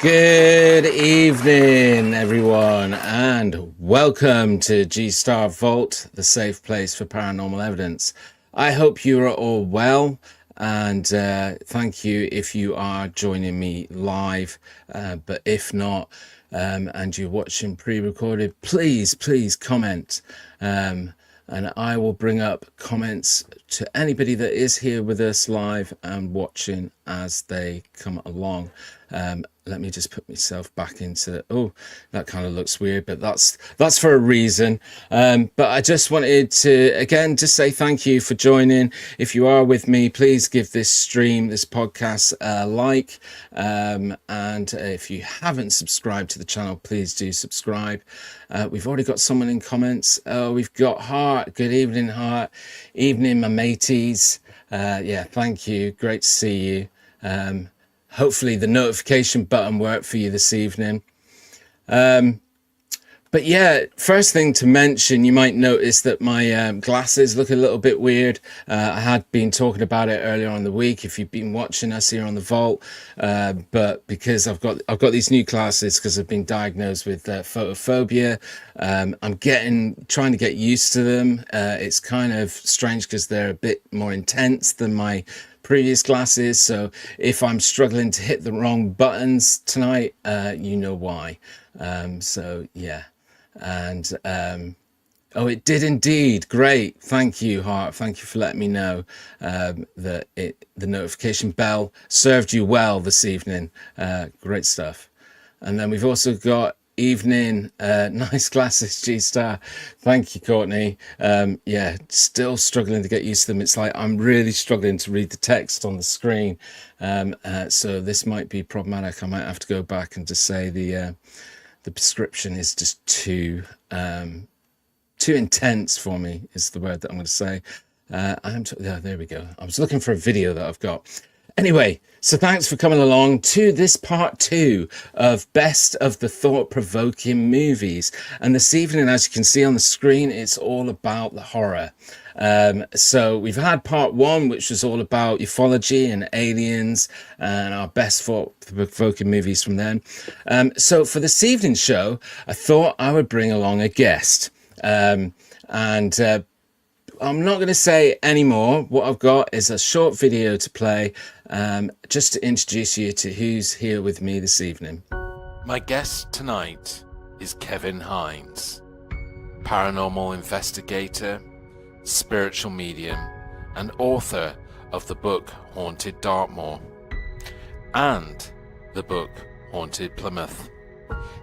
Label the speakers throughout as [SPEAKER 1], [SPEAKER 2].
[SPEAKER 1] Good evening, everyone, and welcome to G-Star Vault, the safe place for paranormal evidence. I hope you are all well, and thank you if you are joining me live, but if not, and you're watching pre-recorded, please comment, and I will bring up comments to anybody that is here with us live and watching as they come along. Let me just put myself back into, oh, that kind of looks weird, but that's for a reason. But I just wanted to, again, just say thank you for joining. If you are with me, please give this stream, this podcast a like. And if you haven't subscribed to the channel, please do subscribe. We've already got someone in comments. Oh, we've got Hart. Good evening, Hart. Evening, my mateys. Yeah, thank you. Great to see you. Hopefully the notification button worked for you this evening. But yeah, first thing to mention, you might notice that my glasses look a little bit weird. I had been talking about it earlier on in the week if you've been watching us here on the Vault. But because I've got these new glasses because I've been diagnosed with photophobia. I'm trying to get used to them. It's kind of strange because they're a bit more intense than my previous glasses, so if I'm struggling to hit the wrong buttons tonight, you know why. So yeah, and oh, it did indeed. Great, thank you, Hart. Thank you for letting me know that the notification bell served you well this evening. Great stuff. And then we've also got evening, nice glasses, G-Star. Thank you, Courtney. Yeah, still struggling to get used to them. It's like I'm really struggling to read the text on the screen, so this might be problematic. I might have to go back and just say the prescription is just too intense for me, is the word that I'm going to say. There we go. I was looking for a video that I've got. Anyway, so thanks for coming along to this part 2 of Best of the Thought-Provoking Movies. And this evening, as you can see on the screen, it's all about the horror. So we've had part 1, which was all about ufology and aliens and our best thought-provoking movies from them. So for this evening's show, I thought I would bring along a guest. I'm not going to say any more. What I've got is a short video to play, just to introduce you to who's here with me this evening. My guest tonight is Kevin Hynes, paranormal investigator, spiritual medium, and author of the book Haunted Dartmoor and the book Haunted Plymouth.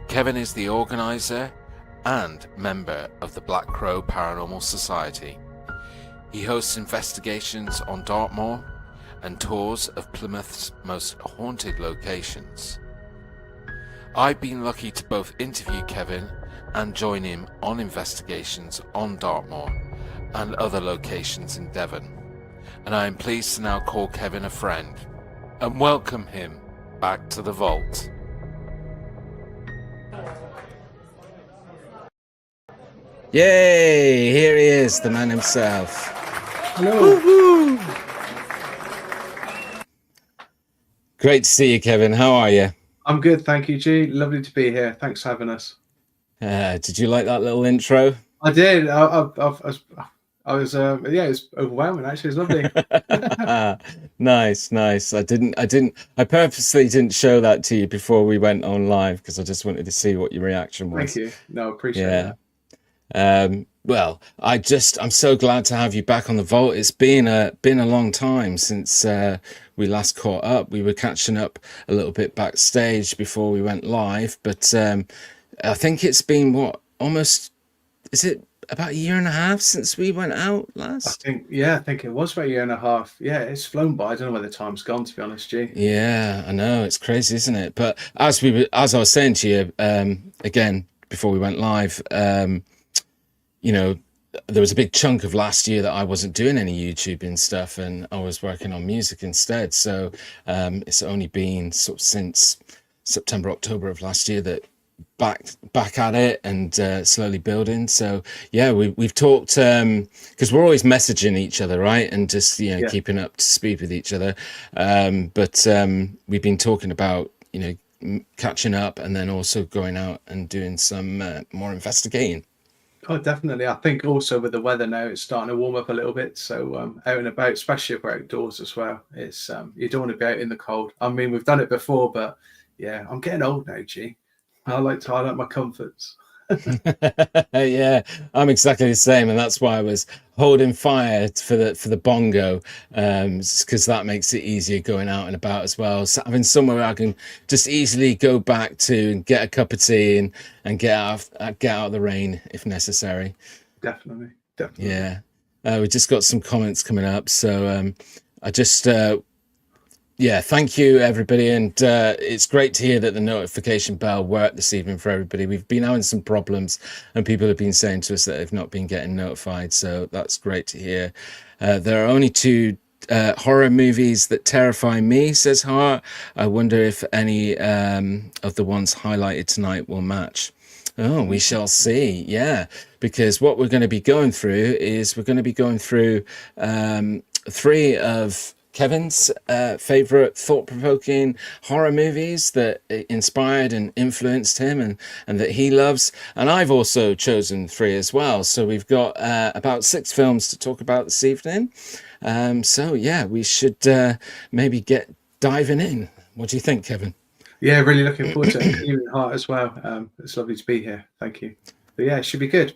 [SPEAKER 1] Kevin is the organizer and member of the Black Crow Paranormal Society. He hosts investigations on Dartmoor and tours of Plymouth's most haunted locations. I've been lucky to both interview Kevin and join him on investigations on Dartmoor and other locations in Devon, and I am pleased to now call Kevin a friend and welcome him back to the Vault. Yay! Here he is, the man himself.
[SPEAKER 2] Hello.
[SPEAKER 1] Woo-hoo. Great to see you, Kevin. How are you?
[SPEAKER 2] I'm good, thank you, G. Lovely to be here. Thanks for having us.
[SPEAKER 1] Did you like that little intro?
[SPEAKER 2] I did. I was yeah, it was overwhelming. Actually, it was lovely.
[SPEAKER 1] Nice. I purposely didn't show that to you before we went on live because I just wanted to see what your reaction was.
[SPEAKER 2] Thank you. No, appreciate that.
[SPEAKER 1] Well, I'm so glad to have you back on the vault. It's been a long time since we last caught up. We were catching up a little bit backstage before we went live, but I think it's been almost, is it about a year and a half since we went out last?
[SPEAKER 2] I think it was about a year and a half. Yeah, it's flown by. I don't know where the time's gone, to be honest, G.
[SPEAKER 1] Yeah, I know, it's crazy, isn't it? But as I was saying to you, again before we went live, you know, there was a big chunk of last year that I wasn't doing any YouTubing stuff, and I was working on music instead. So it's only been sort of since September, October of last year that back at it and slowly building. So yeah, we've talked because we're always messaging each other, right, and just keeping up to speed with each other. But we've been talking about catching up, and then also going out and doing some more investigating.
[SPEAKER 2] Oh, definitely. I think also with the weather now, it's starting to warm up a little bit. So out and about, especially if we're outdoors as well, it's you don't want to be out in the cold. I mean, we've done it before, but yeah, I'm getting old now, G. I like my comforts.
[SPEAKER 1] Yeah, I'm exactly the same, and that's why I was holding fire for the bongo, because that makes it easier going out and about as well. So having somewhere I can just easily go back to and get a cup of tea and get out of the rain if necessary.
[SPEAKER 2] Definitely.
[SPEAKER 1] Yeah, we just got some comments coming up, so I just yeah, thank you everybody, and it's great to hear that the notification bell worked this evening for everybody. We've been having some problems, and people have been saying to us that they've not been getting notified, so that's great to hear. There are only two horror movies that terrify me, says Hart. I wonder if any of the ones highlighted tonight will match. Oh, we shall see. Yeah, because what we're going to be going through is three of Kevin's favorite thought-provoking horror movies that inspired and influenced him, and that he loves. And I've also chosen three as well. So we've got about 6 films to talk about this evening. So yeah, we should maybe get diving in. What do you think, Kevin?
[SPEAKER 2] Yeah, really looking forward to it. You and Hart as well. It's lovely to be here. Thank you. But yeah, it should be good.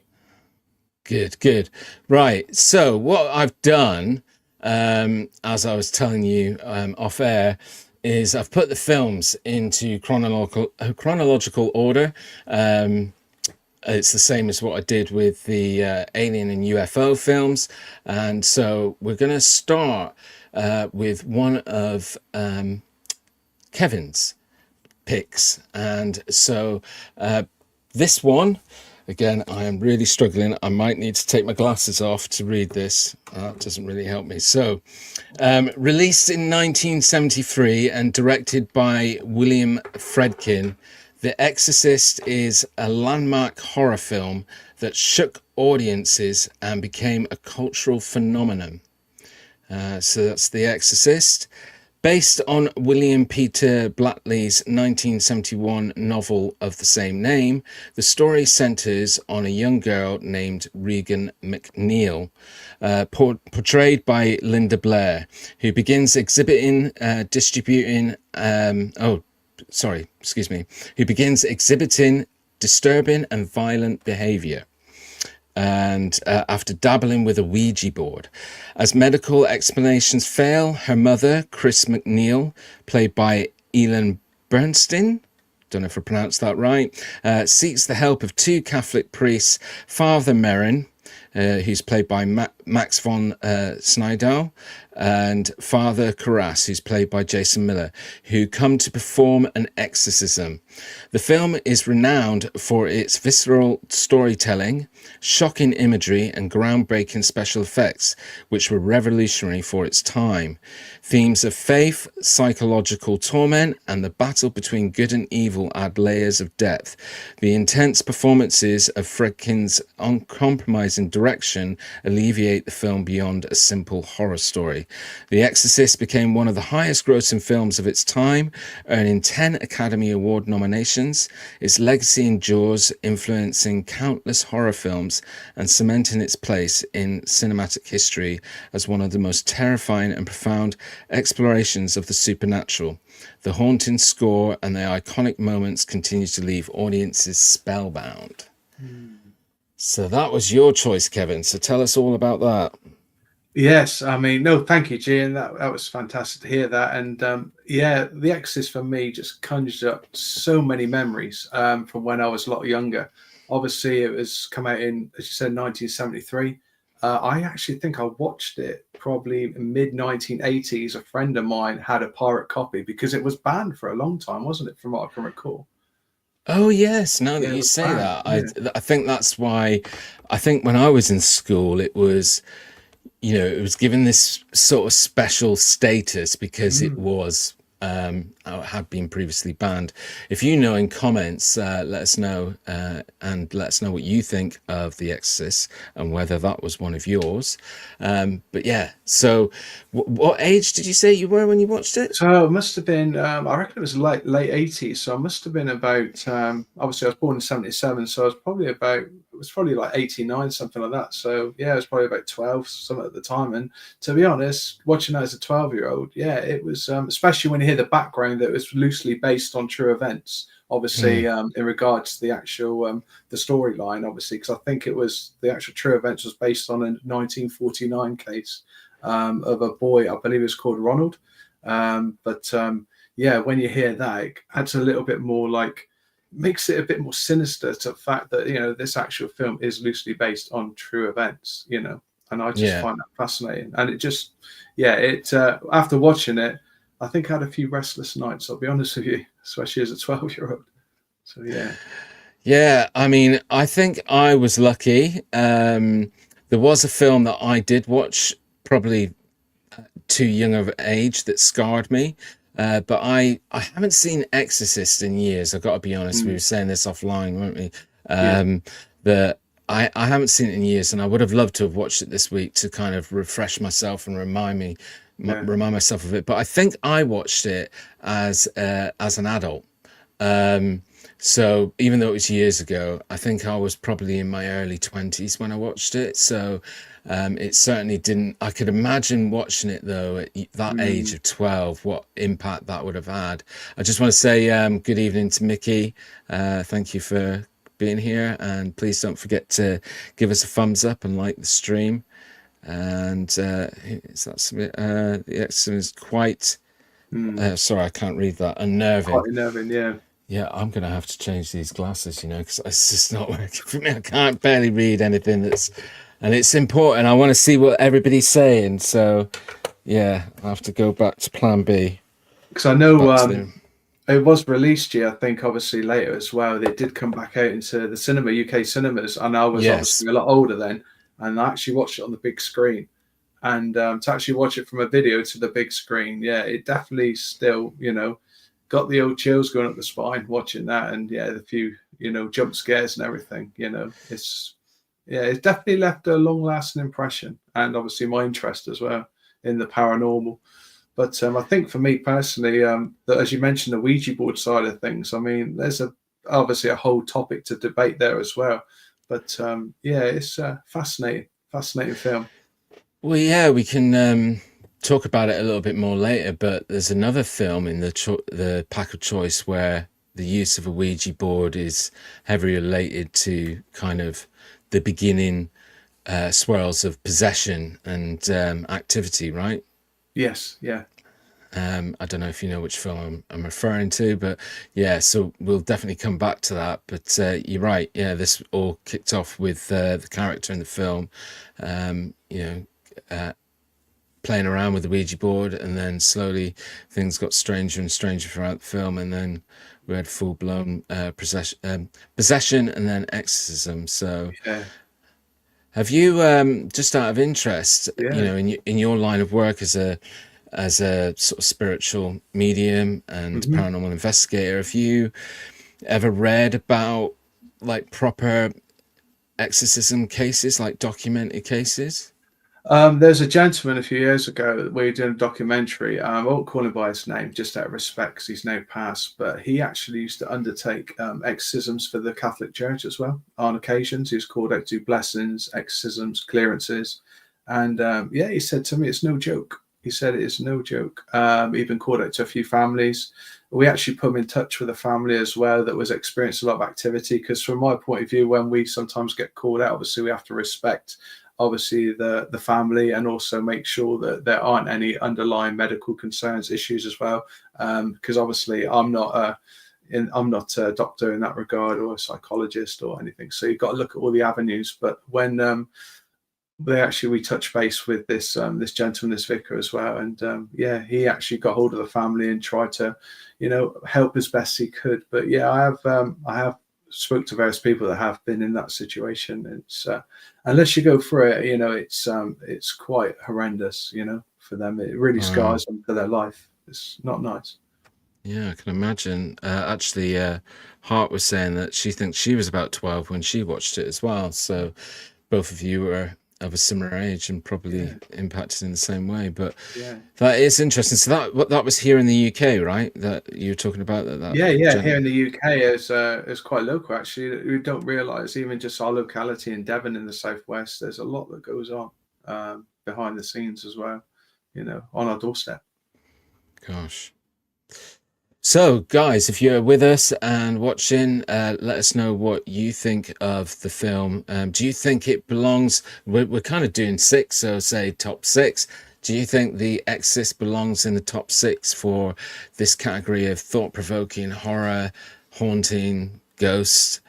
[SPEAKER 1] Good. Right. So what I've done, as I was telling you off air, is I've put the films into chronological order. It's the same as what I did with the Alien and UFO films. And so we're going to start with one of Kevin's picks. And so this one, again, I am really struggling. I might need to take my glasses off to read this. That doesn't really help me. So, released in 1973 and directed by William Friedkin, The Exorcist is a landmark horror film that shook audiences and became a cultural phenomenon. So that's The Exorcist. Based on William Peter Blatty's 1971 novel of the same name, the story centers on a young girl named Regan McNeil, portrayed by Linda Blair, who begins exhibiting disturbing and violent behavior. And after dabbling with a Ouija board. As medical explanations fail, her mother, Chris McNeil, played by Elin Bernstein, don't know if I pronounced that right, seeks the help of 2 Catholic priests, Father Merrin, who's played by Max von Sydow, and Father Carras, who's played by Jason Miller, who come to perform an exorcism. The film is renowned for its visceral storytelling, shocking imagery, and groundbreaking special effects, which were revolutionary for its time. Themes of faith, psychological torment, and the battle between good and evil add layers of depth. The intense performances of Friedkin's uncompromising direction alleviate the film beyond a simple horror story. The Exorcist became one of the highest grossing films of its time, earning 10 Academy Award nominations. Its legacy endures, influencing countless horror films and cementing its place in cinematic history as one of the most terrifying and profound explorations of the supernatural. The haunting score and the iconic moments continue to leave audiences spellbound. So that was your choice, Kevin. So tell us all about that.
[SPEAKER 2] Yes, I mean, no, thank you, Gian. That was fantastic to hear that. And yeah, The Exorcist for me just conjured up so many memories from when I was a lot younger. Obviously, it was come out in, as you said, 1973. I actually think I watched it probably mid 1980s. A friend of mine had a pirate copy because it was banned for a long time, wasn't it? From what I can recall.
[SPEAKER 1] Oh yes, now that
[SPEAKER 2] Yeah, it
[SPEAKER 1] you
[SPEAKER 2] was
[SPEAKER 1] say
[SPEAKER 2] banned.
[SPEAKER 1] that,
[SPEAKER 2] Yeah.
[SPEAKER 1] I think that's why I think when I was in school it was, it was given this sort of special status because it
[SPEAKER 2] Mm.
[SPEAKER 1] was had been previously banned. If you know in comments, let us know and let us know what you think of The Exorcist and whether that was one of yours. But yeah, so what age did you say you were when you watched it?
[SPEAKER 2] So it must have been, I reckon it was late 80s. So I must have been about, obviously I was born in 77. So I was probably about, it was probably like 89, something like that. So yeah, it was probably about 12, something at the time. And to be honest, watching that as a 12-year-old, yeah, it was, especially when you hear the background that it was loosely based on true events. Obviously,
[SPEAKER 1] Mm,
[SPEAKER 2] in regards to the actual the storyline, obviously, because I think it was the actual true events was based on a 1949 case of a boy, I believe it was called Ronald. But yeah, when you hear that, it adds a little bit more, like, makes it a bit more sinister to the fact that this actual film is loosely based on true events. And I just
[SPEAKER 1] yeah.
[SPEAKER 2] find that fascinating. And it just, yeah, it after watching it, I think I had a few restless nights. I'll be honest with you, especially as a 12-year-old. So yeah.
[SPEAKER 1] Yeah, I mean, I think I was lucky. There was a film that I did watch, probably too young of age, that scarred me. But I haven't seen Exorcist in years. I've got to be honest. We
[SPEAKER 2] Mm,
[SPEAKER 1] were saying this offline, weren't we?
[SPEAKER 2] yeah,
[SPEAKER 1] That I haven't seen it in years, and I would have loved to have watched it this week to kind of refresh myself and
[SPEAKER 2] yeah.
[SPEAKER 1] remind myself of it. But I think I watched it as an adult. So even though it was years ago, I think I was probably in my early 20s when I watched it. So it certainly didn't. I could imagine watching it though at that age
[SPEAKER 2] Mm.
[SPEAKER 1] of 12, what impact that would have had. I just want to say good evening to Mickey. Thank you for being here, and please don't forget to give us a thumbs up and like the stream. And is that something? The excellent is quite.
[SPEAKER 2] Mm.
[SPEAKER 1] Sorry, I can't read that. Unnerving.
[SPEAKER 2] Quite unnerving, yeah.
[SPEAKER 1] Yeah, I'm gonna have to change these glasses, because it's just not working for me. I can't barely read anything and it's important. I want to see what everybody's saying. So yeah, I'll have to go back to Plan B.
[SPEAKER 2] Because I know
[SPEAKER 1] Back to the
[SPEAKER 2] it was released here, I think, obviously later as well. They did come back out into the cinema, UK cinemas, and I was
[SPEAKER 1] yes,
[SPEAKER 2] obviously a lot older then, and I actually watched it on the big screen. And to actually watch it from a video to the big screen, yeah, it definitely still, got the old chills going up the spine watching that, and yeah, the few, jump scares and everything. Yeah, it definitely left a long-lasting impression, and obviously my interest as well in the paranormal. But I think for me personally, that as you mentioned, the Ouija board side of things, I mean, there's obviously a whole topic to debate there as well. But yeah, it's a fascinating film.
[SPEAKER 1] well, yeah, we can talk about it a little bit more later. But there's another film in the pack of choice where the use of a Ouija board is heavily related to kind of the beginning swirls of possession and activity, right?
[SPEAKER 2] Yes, yeah,
[SPEAKER 1] I don't know if you know which film I'm referring to, but yeah, so we'll definitely come back to that. But you're right. Yeah, this all kicked off with the character in the film, um, you know, playing around with the Ouija board, and then slowly things got stranger and stranger throughout the film, and then we had full blown possession, and then exorcism. So,
[SPEAKER 2] yeah,
[SPEAKER 1] have you, just out of interest,
[SPEAKER 2] yeah.
[SPEAKER 1] in your line of work as a sort of spiritual medium and
[SPEAKER 2] Hmm.
[SPEAKER 1] paranormal investigator, have you ever read about like proper exorcism cases, like documented cases?
[SPEAKER 2] There's a gentleman a few years ago that we were doing a documentary. I won't call him by his name, just out of respect, because he's now passed. But he actually used to undertake exorcisms for the Catholic Church as well. On occasions, he was called out to do blessings, exorcisms, clearances, and yeah, he said to me, "It's no joke." He said it is no joke. Even called out to a few families. we actually put them in touch with a family as well that was experiencing a lot of activity. Because from my point of view, when we sometimes get called out, obviously we have to respect obviously the family, and also make sure that there aren't any underlying medical concerns, issues as well. Because obviously I'm not a doctor in that regard, or a psychologist or anything. So you've got to look at all the avenues. But when we touched base with this this gentleman, this vicar as well, and he actually got hold of the family and tried to, help as best he could. But yeah, I have spoke to various people that have been in that situation. It's unless you go through it, it's quite horrendous, for them. It really scars them for their life. It's not nice.
[SPEAKER 1] Yeah, I can imagine. Actually, Hart was saying that she thinks she was about 12 when she watched it as well. So both of you were of a similar age and probably impacted in the same way. But that is interesting. So that was here in the UK, right? That you were talking about that.
[SPEAKER 2] Here in the UK is quite local. Actually, we don't realise, even just our locality in Devon in the southwest, there's a lot that goes on behind the scenes as well. On our doorstep.
[SPEAKER 1] Gosh. So, guys, if you're with us and watching, let us know what you think of the film. Do you think it belongs? We're kind of doing 6, so say top 6. Do you think The Exorcist belongs in the top 6 for this category of thought-provoking, horror, haunting, ghost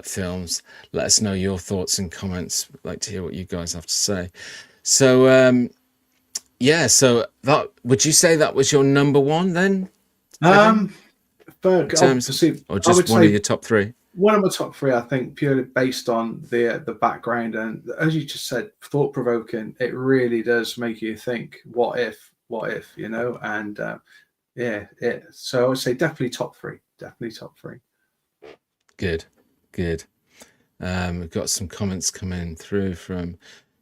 [SPEAKER 1] films? Let us know your thoughts and comments. I'd like to hear what you guys have to say. So, so that, would you say that was your number 1 then?
[SPEAKER 2] But
[SPEAKER 1] or just one of your top 3?
[SPEAKER 2] One of my top 3, I think, purely based on the background, and as you just said, thought provoking. It really does make you think, what if, and so I would say definitely top 3.
[SPEAKER 1] Good. We've got some comments coming through from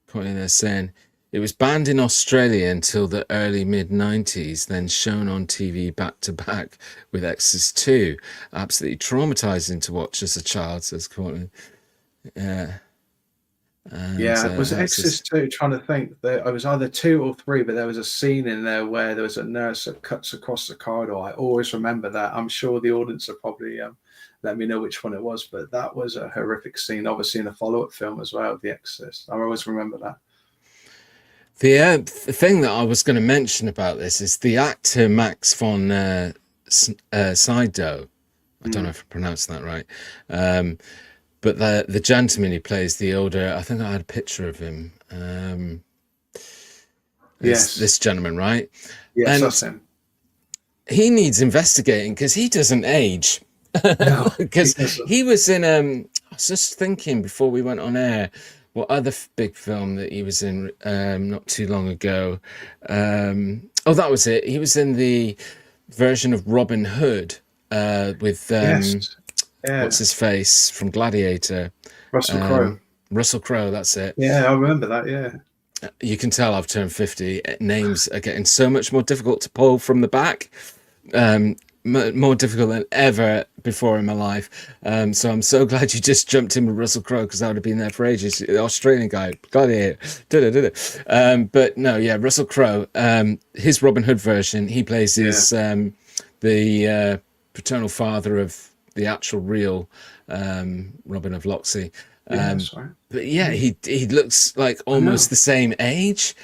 [SPEAKER 1] Courtney. They're saying it was banned in Australia until the early mid-90s, then shown on TV back to back with Exorcist 2. Absolutely traumatizing to watch as a child, says Courtney.
[SPEAKER 2] It was Exorcist 2, trying to think. It was either 2 or 3, but there was a scene in there where there was a nurse that cuts across the corridor. I always remember that. I'm sure the audience will probably let me know which one it was, but that was a horrific scene, obviously in a follow-up film as well, The Exorcist. I always remember that.
[SPEAKER 1] The thing that I was going to mention about this is the actor Max von Sydow. I don't know if I pronounced that right. But the gentleman who plays the older, I think I had a picture of him. This gentleman, right?
[SPEAKER 2] Yes, that's him.
[SPEAKER 1] He needs investigating because he doesn't age. Because he was in, I was just thinking before we went on air, what other big film that he was in not too long ago? That was it. He was in the version of Robin Hood with what's his face from Gladiator?
[SPEAKER 2] Russell Crowe.
[SPEAKER 1] Russell Crowe, that's it.
[SPEAKER 2] Yeah, I remember that, yeah.
[SPEAKER 1] You can tell I've turned 50. Names are getting so much more difficult to pull from the back. More difficult than ever before in my life. So I'm so glad you just jumped in with Russell Crowe, because I would have been there for ages. The Australian guy, Gladiator. But no, Russell Crowe, his Robin Hood version, he plays his the paternal father of the actual real Robin of Locksley. But he looks like almost the same age.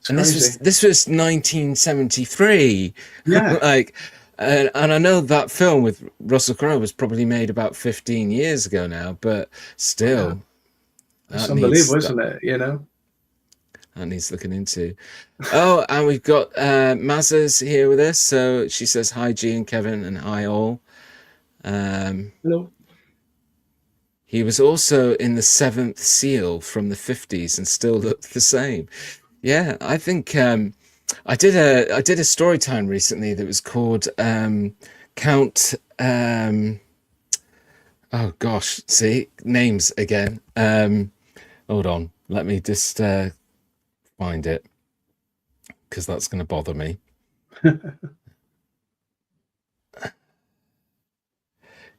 [SPEAKER 1] And this was 1973. Yeah. And I know that film with Russell Crowe was probably made about 15 years ago now, but still.
[SPEAKER 2] It's unbelievable, isn't it?
[SPEAKER 1] That needs looking into. Oh, and we've got Mazza's here with us. So she says, hi, G and Kevin, and hi, all.
[SPEAKER 2] Hello.
[SPEAKER 1] He was also in The Seventh Seal from the 50s and still looked the same. Yeah, I think... I did a story time recently that was called Count. Oh gosh, see names again. Hold on, let me just find it, because that's going to bother me.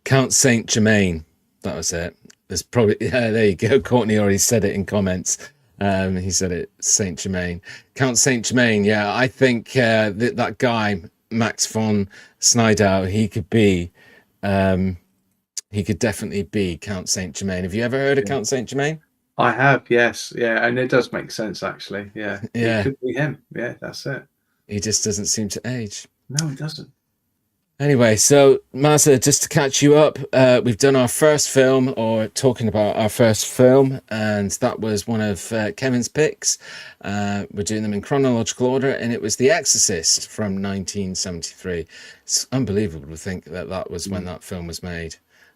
[SPEAKER 1] Count Saint Germain. That was it. There's probably there you go. Courtney already said it in comments. He said it, Saint Germain. Count Saint Germain. Yeah, I think that guy, Max von Sydow, he could definitely be Count Saint Germain. Have you ever heard of
[SPEAKER 2] Yeah.
[SPEAKER 1] Count Saint Germain?
[SPEAKER 2] I have, yes. Yeah, and it does make sense actually. Yeah. It
[SPEAKER 1] Yeah,
[SPEAKER 2] could be him. Yeah, that's it.
[SPEAKER 1] he just doesn't seem to age.
[SPEAKER 2] No, it doesn't.
[SPEAKER 1] Anyway, so Mazza, just to catch you up, we've done our first film, or talking about our first film, and that was one of Kevin's picks. We're doing them in chronological order, and it was The Exorcist from 1973. It's unbelievable to think that that was when that film was made.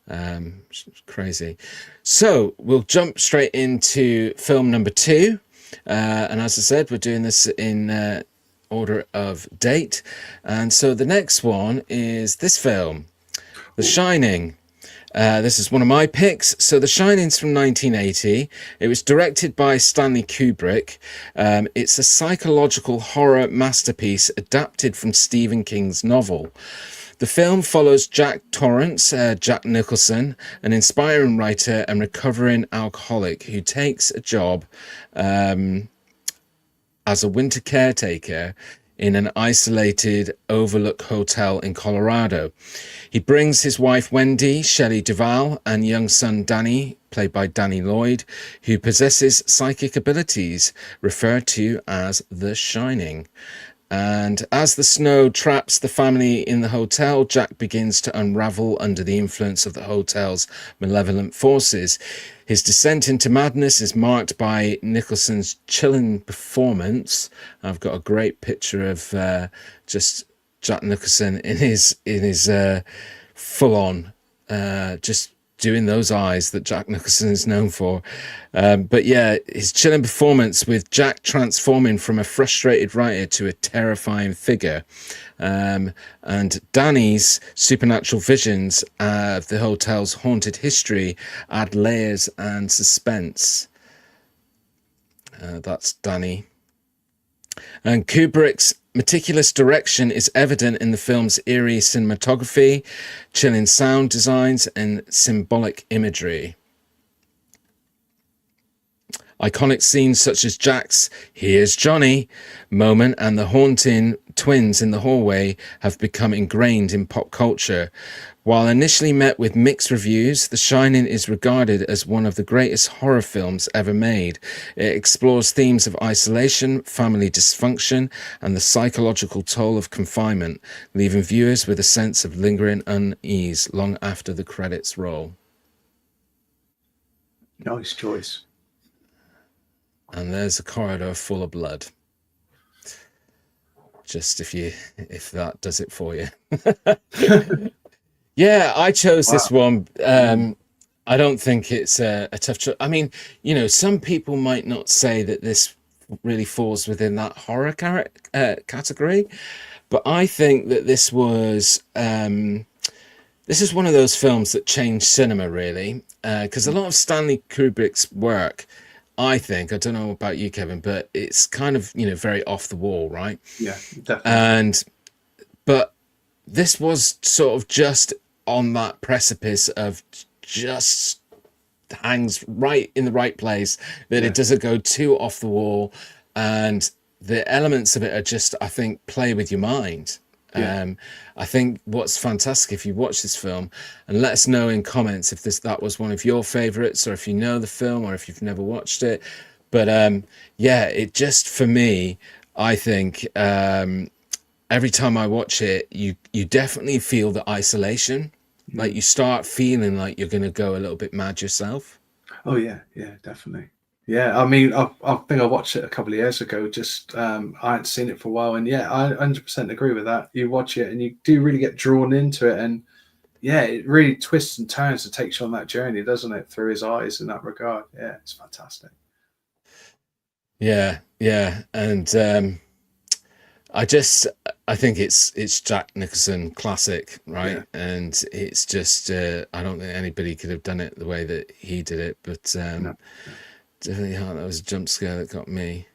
[SPEAKER 1] It's crazy. So we'll jump straight into film number 2. And as I said, we're doing this in order of date. And so the next one is this film, The Shining. This is one of my picks. So The Shining's from 1980. It was directed by Stanley Kubrick. It's a psychological horror masterpiece adapted from Stephen King's novel. The film follows Jack Torrance, Jack Nicholson, an inspiring writer and recovering alcoholic who takes a job as a winter caretaker in an isolated overlook hotel in Colorado. He brings his wife Wendy, Shelley Duvall, and young son Danny, played by Danny Lloyd, who possesses psychic abilities referred to as the Shining. And as the snow traps the family in the hotel, Jack begins to unravel under the influence of the hotel's malevolent forces. His descent into madness is marked by Nicholson's chilling performance. I've got a great picture of just Jack Nicholson in his full-on just doing those eyes that Jack Nicholson is known for. But yeah, his chilling performance with Jack transforming from a frustrated writer to a terrifying figure. And Danny's supernatural visions of the hotel's haunted history add layers and suspense. That's Danny. And Kubrick's meticulous direction is evident in the film's eerie cinematography, chilling sound designs, and symbolic imagery. Iconic scenes such as Jack's "Here's Johnny" moment and the haunting twins in the hallway have become ingrained in pop culture. While initially met with mixed reviews, The Shining is regarded as one of the greatest horror films ever made. It explores themes of isolation, family dysfunction, and the psychological toll of confinement, leaving viewers with a sense of lingering unease long after the credits roll.
[SPEAKER 2] Nice choice.
[SPEAKER 1] And there's a corridor full of blood. Just if that does it for you. Yeah, I chose this one. I don't think it's a tough choice. I mean, some people might not say that this really falls within that horror category, but I think that this is one of those films that changed cinema, really, because a lot of Stanley Kubrick's work, I think, I don't know about you, Kevin, but it's kind of, very off the wall, right?
[SPEAKER 2] Yeah, definitely.
[SPEAKER 1] But this was sort of just on that precipice of just hangs right in the right place, that it doesn't go too off the wall. And the elements of it are just, I think, play with your mind. I think what's fantastic, if you watch this film, and let us know in comments if that was one of your favorites, or if you know the film, or if you've never watched it. But it just, for me, I think every time I watch it, you definitely feel the isolation. Like you start feeling like you're going to go a little bit mad yourself.
[SPEAKER 2] Oh yeah, definitely. Yeah, I mean, I think I watched it a couple of years ago. Just I hadn't seen it for a while, and yeah, I 100% agree with that. You watch it, and you do really get drawn into it, and yeah, it really twists and turns and takes you on that journey, doesn't it? Through his eyes in that regard. Yeah, it's fantastic.
[SPEAKER 1] Yeah, and I think it's Jack Nicholson classic, right? Yeah. And it's just I don't think anybody could have done it the way that he did it, but definitely that was a jump scare that got me.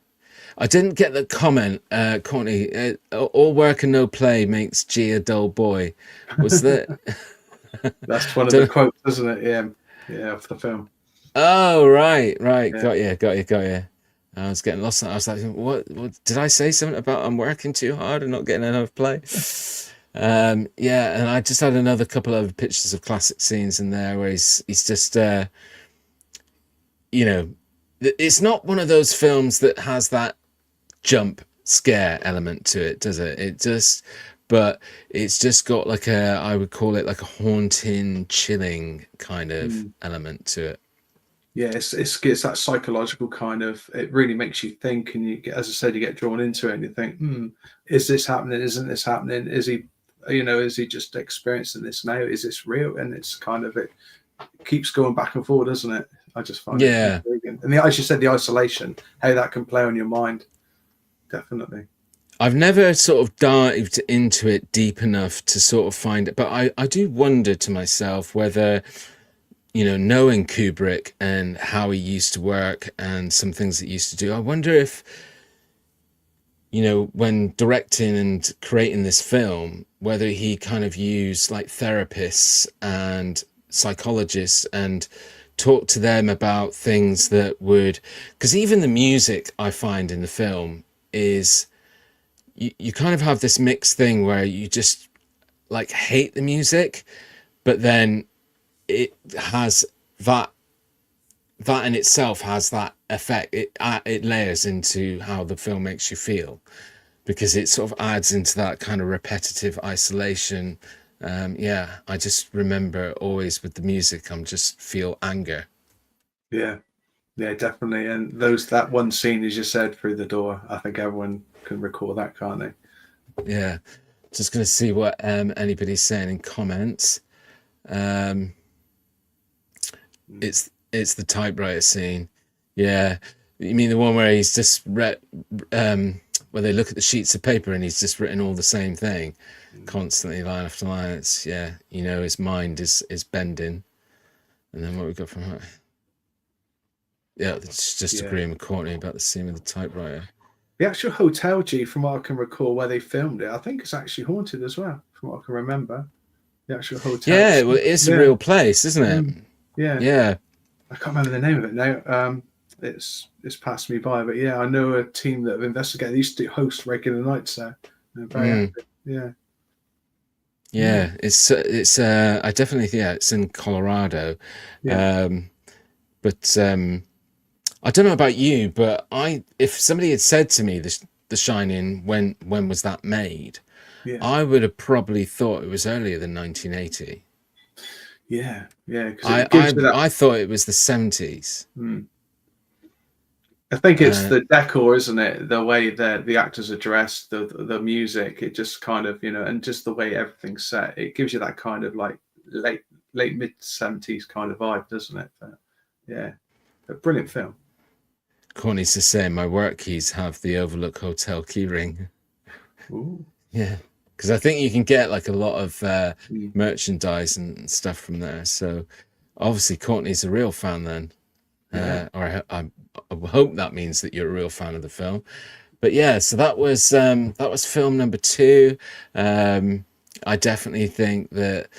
[SPEAKER 1] I didn't get the comment, Courtney, all work and no play makes G a dull boy. Was that?
[SPEAKER 2] That's one of the quotes, isn't it? Yeah, of the film.
[SPEAKER 1] Oh, right. Yeah. Got you. I was getting lost. I was like, what did I say something about I'm working too hard and not getting enough play? Yeah, and I just had another couple of pictures of classic scenes in there where he's just you know, it's not one of those films that has that jump scare element to it, does it? But it's just got like I would call it like a haunting, chilling kind of element to it.
[SPEAKER 2] Yeah, it's that psychological kind of. It really makes you think, and you get, as I said, you get drawn into it, and you think, is this happening? Isn't this happening? Is he, is he just experiencing this now? Is this real? And it's kind of, it keeps going back and forward, doesn't it? I just find it intriguing. And as you said, the isolation, how that can play on your mind, definitely.
[SPEAKER 1] I've never sort of dived into it deep enough to sort of find it, but I do wonder to myself whether, knowing Kubrick and how he used to work and some things that he used to do, I wonder if, when directing and creating this film, whether he kind of used like therapists and psychologists and talked to them about things that would, because even the music I find in the film is, you kind of have this mixed thing where you just like hate the music, but then it has that in itself has that effect. It layers into how the film makes you feel, because it sort of adds into that kind of repetitive isolation. I just remember always with the music, I'm just feel anger.
[SPEAKER 2] Yeah, definitely. And that one scene, as you said, through the door, I think everyone can recall that, can't they?
[SPEAKER 1] Yeah, just gonna see what anybody's saying in comments. It's the typewriter scene. Yeah, you mean the one where he's just where they look at the sheets of paper and he's just written all the same thing constantly, line after line. It's his mind is bending. And then what we got from her? Yeah, it's just agreeing with Courtney about the scene with the typewriter.
[SPEAKER 2] The actual hotel, G, from what I can recall, where they filmed it, I think it's actually haunted as well, from what I can remember. The actual hotel.
[SPEAKER 1] Yeah, well, it's a real place, isn't it?
[SPEAKER 2] Yeah. I can't remember the name of it now. It's passed me by, but yeah, I know a team that have investigated. They used to host regular nights there. They're very active.
[SPEAKER 1] Yeah, it's I definitely it's in Colorado. But I don't know about you, but if somebody had said to me The Shining, when was that made? I would have probably thought it was earlier than 1980.
[SPEAKER 2] Yeah.
[SPEAKER 1] I thought it was the 70s.
[SPEAKER 2] I think it's the decor, isn't it? The way that the actors are dressed, the music, it just kind of, and just the way everything's set, it gives you that kind of like late mid-70s kind of vibe, doesn't it? But, yeah, a brilliant film.
[SPEAKER 1] Courtney's just saying my work keys have the Overlook Hotel keyring.
[SPEAKER 2] Ooh.
[SPEAKER 1] Yeah, because I think you can get like a lot of merchandise and stuff from there. So obviously Courtney's a real fan then. Or I hope that means that you're a real fan of the film. But yeah, so that was film number 2. I definitely think that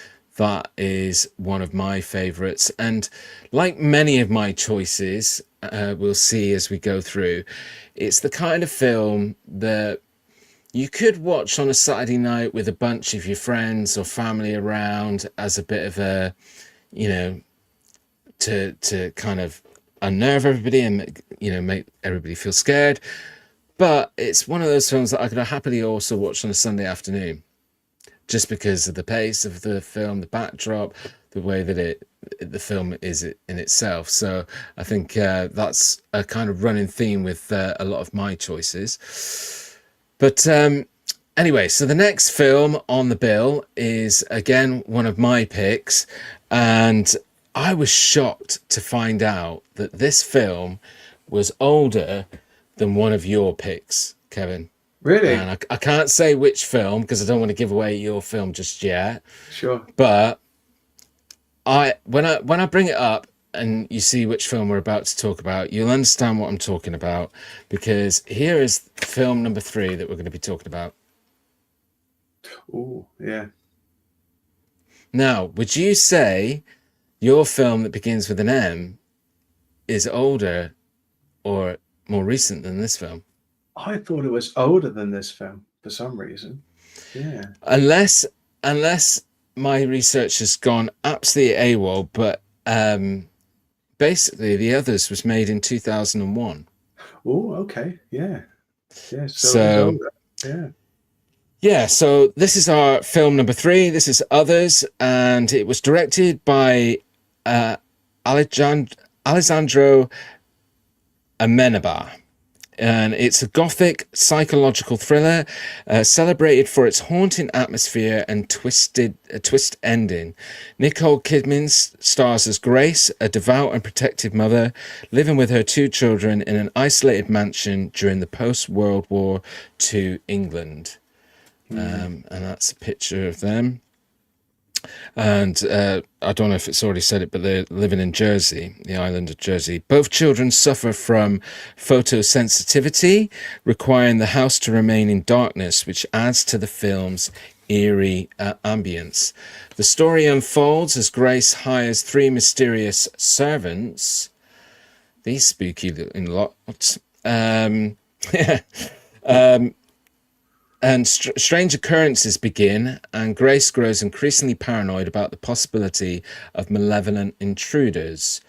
[SPEAKER 1] is one of my favorites, and like many of my choices, we'll see as we go through, it's the kind of film that you could watch on a Saturday night with a bunch of your friends or family around as a bit of a, to kind of unnerve everybody and make everybody feel scared. But it's one of those films that I could happily also watch on a Sunday afternoon, just because of the pace of the film, the backdrop, the way that the film is in itself. So I think that's a kind of running theme with a lot of my choices. But anyway, so the next film on the bill is again one of my picks, and I was shocked to find out that this film was older than one of your picks, Kevin.
[SPEAKER 2] Really?
[SPEAKER 1] And I can't say which film because I don't want to give away your film just yet.
[SPEAKER 2] Sure.
[SPEAKER 1] But when I bring it up and you see which film we're about to talk about, you'll understand what I'm talking about, because here is film number 3 that we're going to be talking about.
[SPEAKER 2] Oh, yeah.
[SPEAKER 1] Now, would you say your film that begins with an M is older or more recent than this film.
[SPEAKER 2] I thought it was older than this film for some reason. Yeah.
[SPEAKER 1] Unless my research has gone absolutely AWOL, but basically The Others was made in 2001.
[SPEAKER 2] Oh, okay. Yeah. Yeah. So it is
[SPEAKER 1] So
[SPEAKER 2] older. Yeah.
[SPEAKER 1] yeah, so this is our film number 3. This is Others, and it was directed by uh, Alessandro Amenabar. And it's a gothic psychological thriller celebrated for its haunting atmosphere and twist ending. Nicole Kidman stars as Grace, a devout and protective mother living with her 2 children in an isolated mansion during the post-World War II England. And that's a picture of them. And I don't know if it's already said it, but they're living in Jersey, the island of Jersey. Both children suffer from photosensitivity, requiring the house to remain in darkness, which adds to the film's eerie ambience. The story unfolds as Grace hires 3 mysterious servants. These spooky looking lots. And strange occurrences begin, and Grace grows increasingly paranoid about the possibility of malevolent intruders.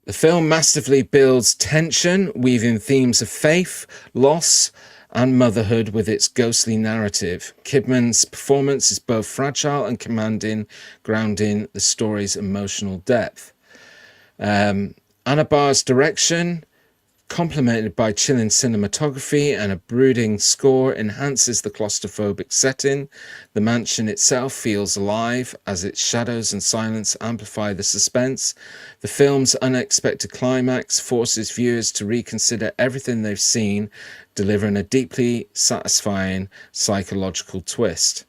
[SPEAKER 1] The film masterfully builds tension, weaving themes of faith, loss, and motherhood with its ghostly narrative. Kidman's performance is both fragile and commanding, grounding the story's emotional depth. Anabar's direction, complemented by chilling cinematography and a brooding score, enhances the claustrophobic setting. The mansion itself feels alive as its shadows and silence amplify the suspense. The film's unexpected climax forces viewers to reconsider everything they've seen, delivering a deeply satisfying psychological twist.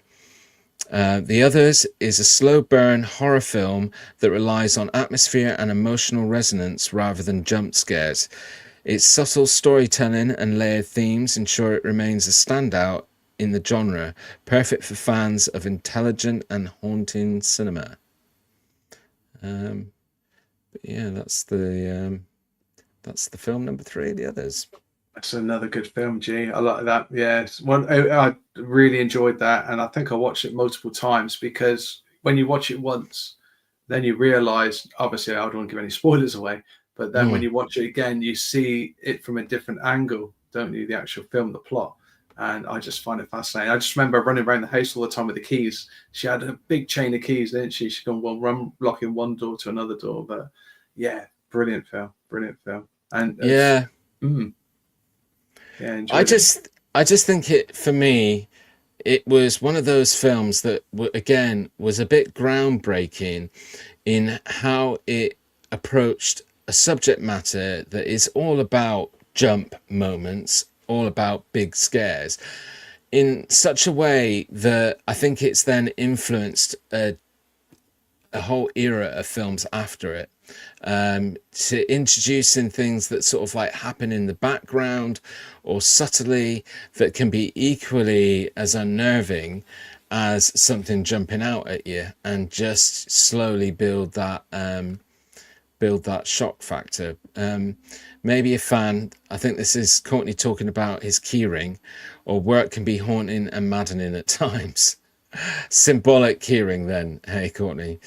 [SPEAKER 1] The Others is a slow burn horror film that relies on atmosphere and emotional resonance rather than jump scares. Its subtle storytelling and layered themes ensure it remains a standout in the genre, perfect for fans of intelligent and haunting cinema. But yeah, that's the film number 3, The Others.
[SPEAKER 2] That's another good film, G. I like that. Yeah, I really enjoyed that, and I think I watched it multiple times because when you watch it once, then you realise. Obviously, I don't want to give any spoilers away, but then when you watch it again, you see it from a different angle, don't you? The actual film, the plot, and I just find it fascinating. I just remember running around the house all the time with the keys. She had a big chain of keys, didn't she? She could run locking one door to another door. But yeah, brilliant film, and
[SPEAKER 1] Yeah.
[SPEAKER 2] Yeah,
[SPEAKER 1] I just think it, for me, it was one of those films that again was a bit groundbreaking in how it approached a subject matter that is all about jump moments, all about big scares, in such a way that I think it's then influenced a whole era of films after it, to introducing things that sort of like happen in the background or subtly that can be equally as unnerving as something jumping out at you, and just slowly build that shock factor. Maybe a fan, I think this is Courtney talking about his keyring, or work can be haunting and maddening at times. Symbolic keyring then, hey Courtney.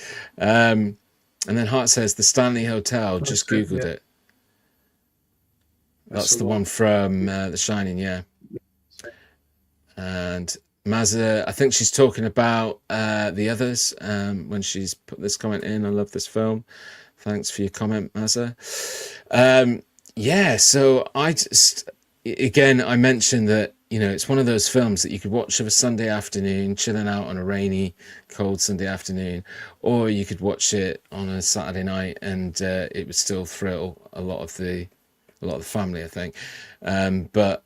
[SPEAKER 1] And then Hart says the Stanley Hotel, just googled it. That's the one from The Shining, yeah. And Mazza, I think she's talking about The Others when she's put this comment in. I love this film. Thanks for your comment, Mazza. Yeah, so I just, again, I mentioned that, you know, it's one of those films that you could watch of a Sunday afternoon, chilling out on a rainy, cold Sunday afternoon, or you could watch it on a Saturday night, and it would still thrill a lot of the family, I think. But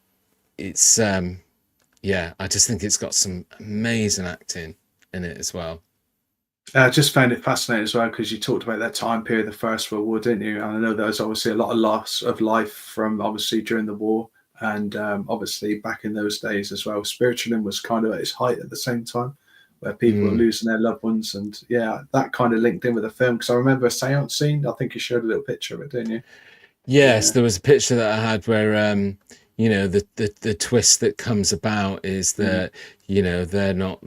[SPEAKER 1] it's yeah, I just think it's got some amazing acting in it as well.
[SPEAKER 2] I just found it fascinating as well because you talked about that time period, the First World War, didn't you? And I know there was obviously a lot of loss of life from obviously during the war, and obviously back in those days as well. Spiritualism was kind of at its height at the same time, where people were losing their loved ones, and yeah, that kind of linked in with the film because I remember a seance scene. I think you showed a little picture of it, didn't you?
[SPEAKER 1] Yes,
[SPEAKER 2] Yeah,
[SPEAKER 1] there was a picture that I had where the twist that comes about is
[SPEAKER 2] mm,
[SPEAKER 1] that they're not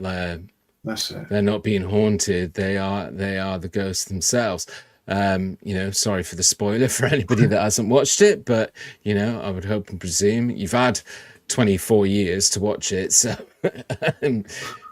[SPEAKER 2] that's it.
[SPEAKER 1] they're not being haunted. They are the ghosts themselves. Sorry for the spoiler for anybody that hasn't watched it, but I would hope and presume you've had 24 years to watch it, so um,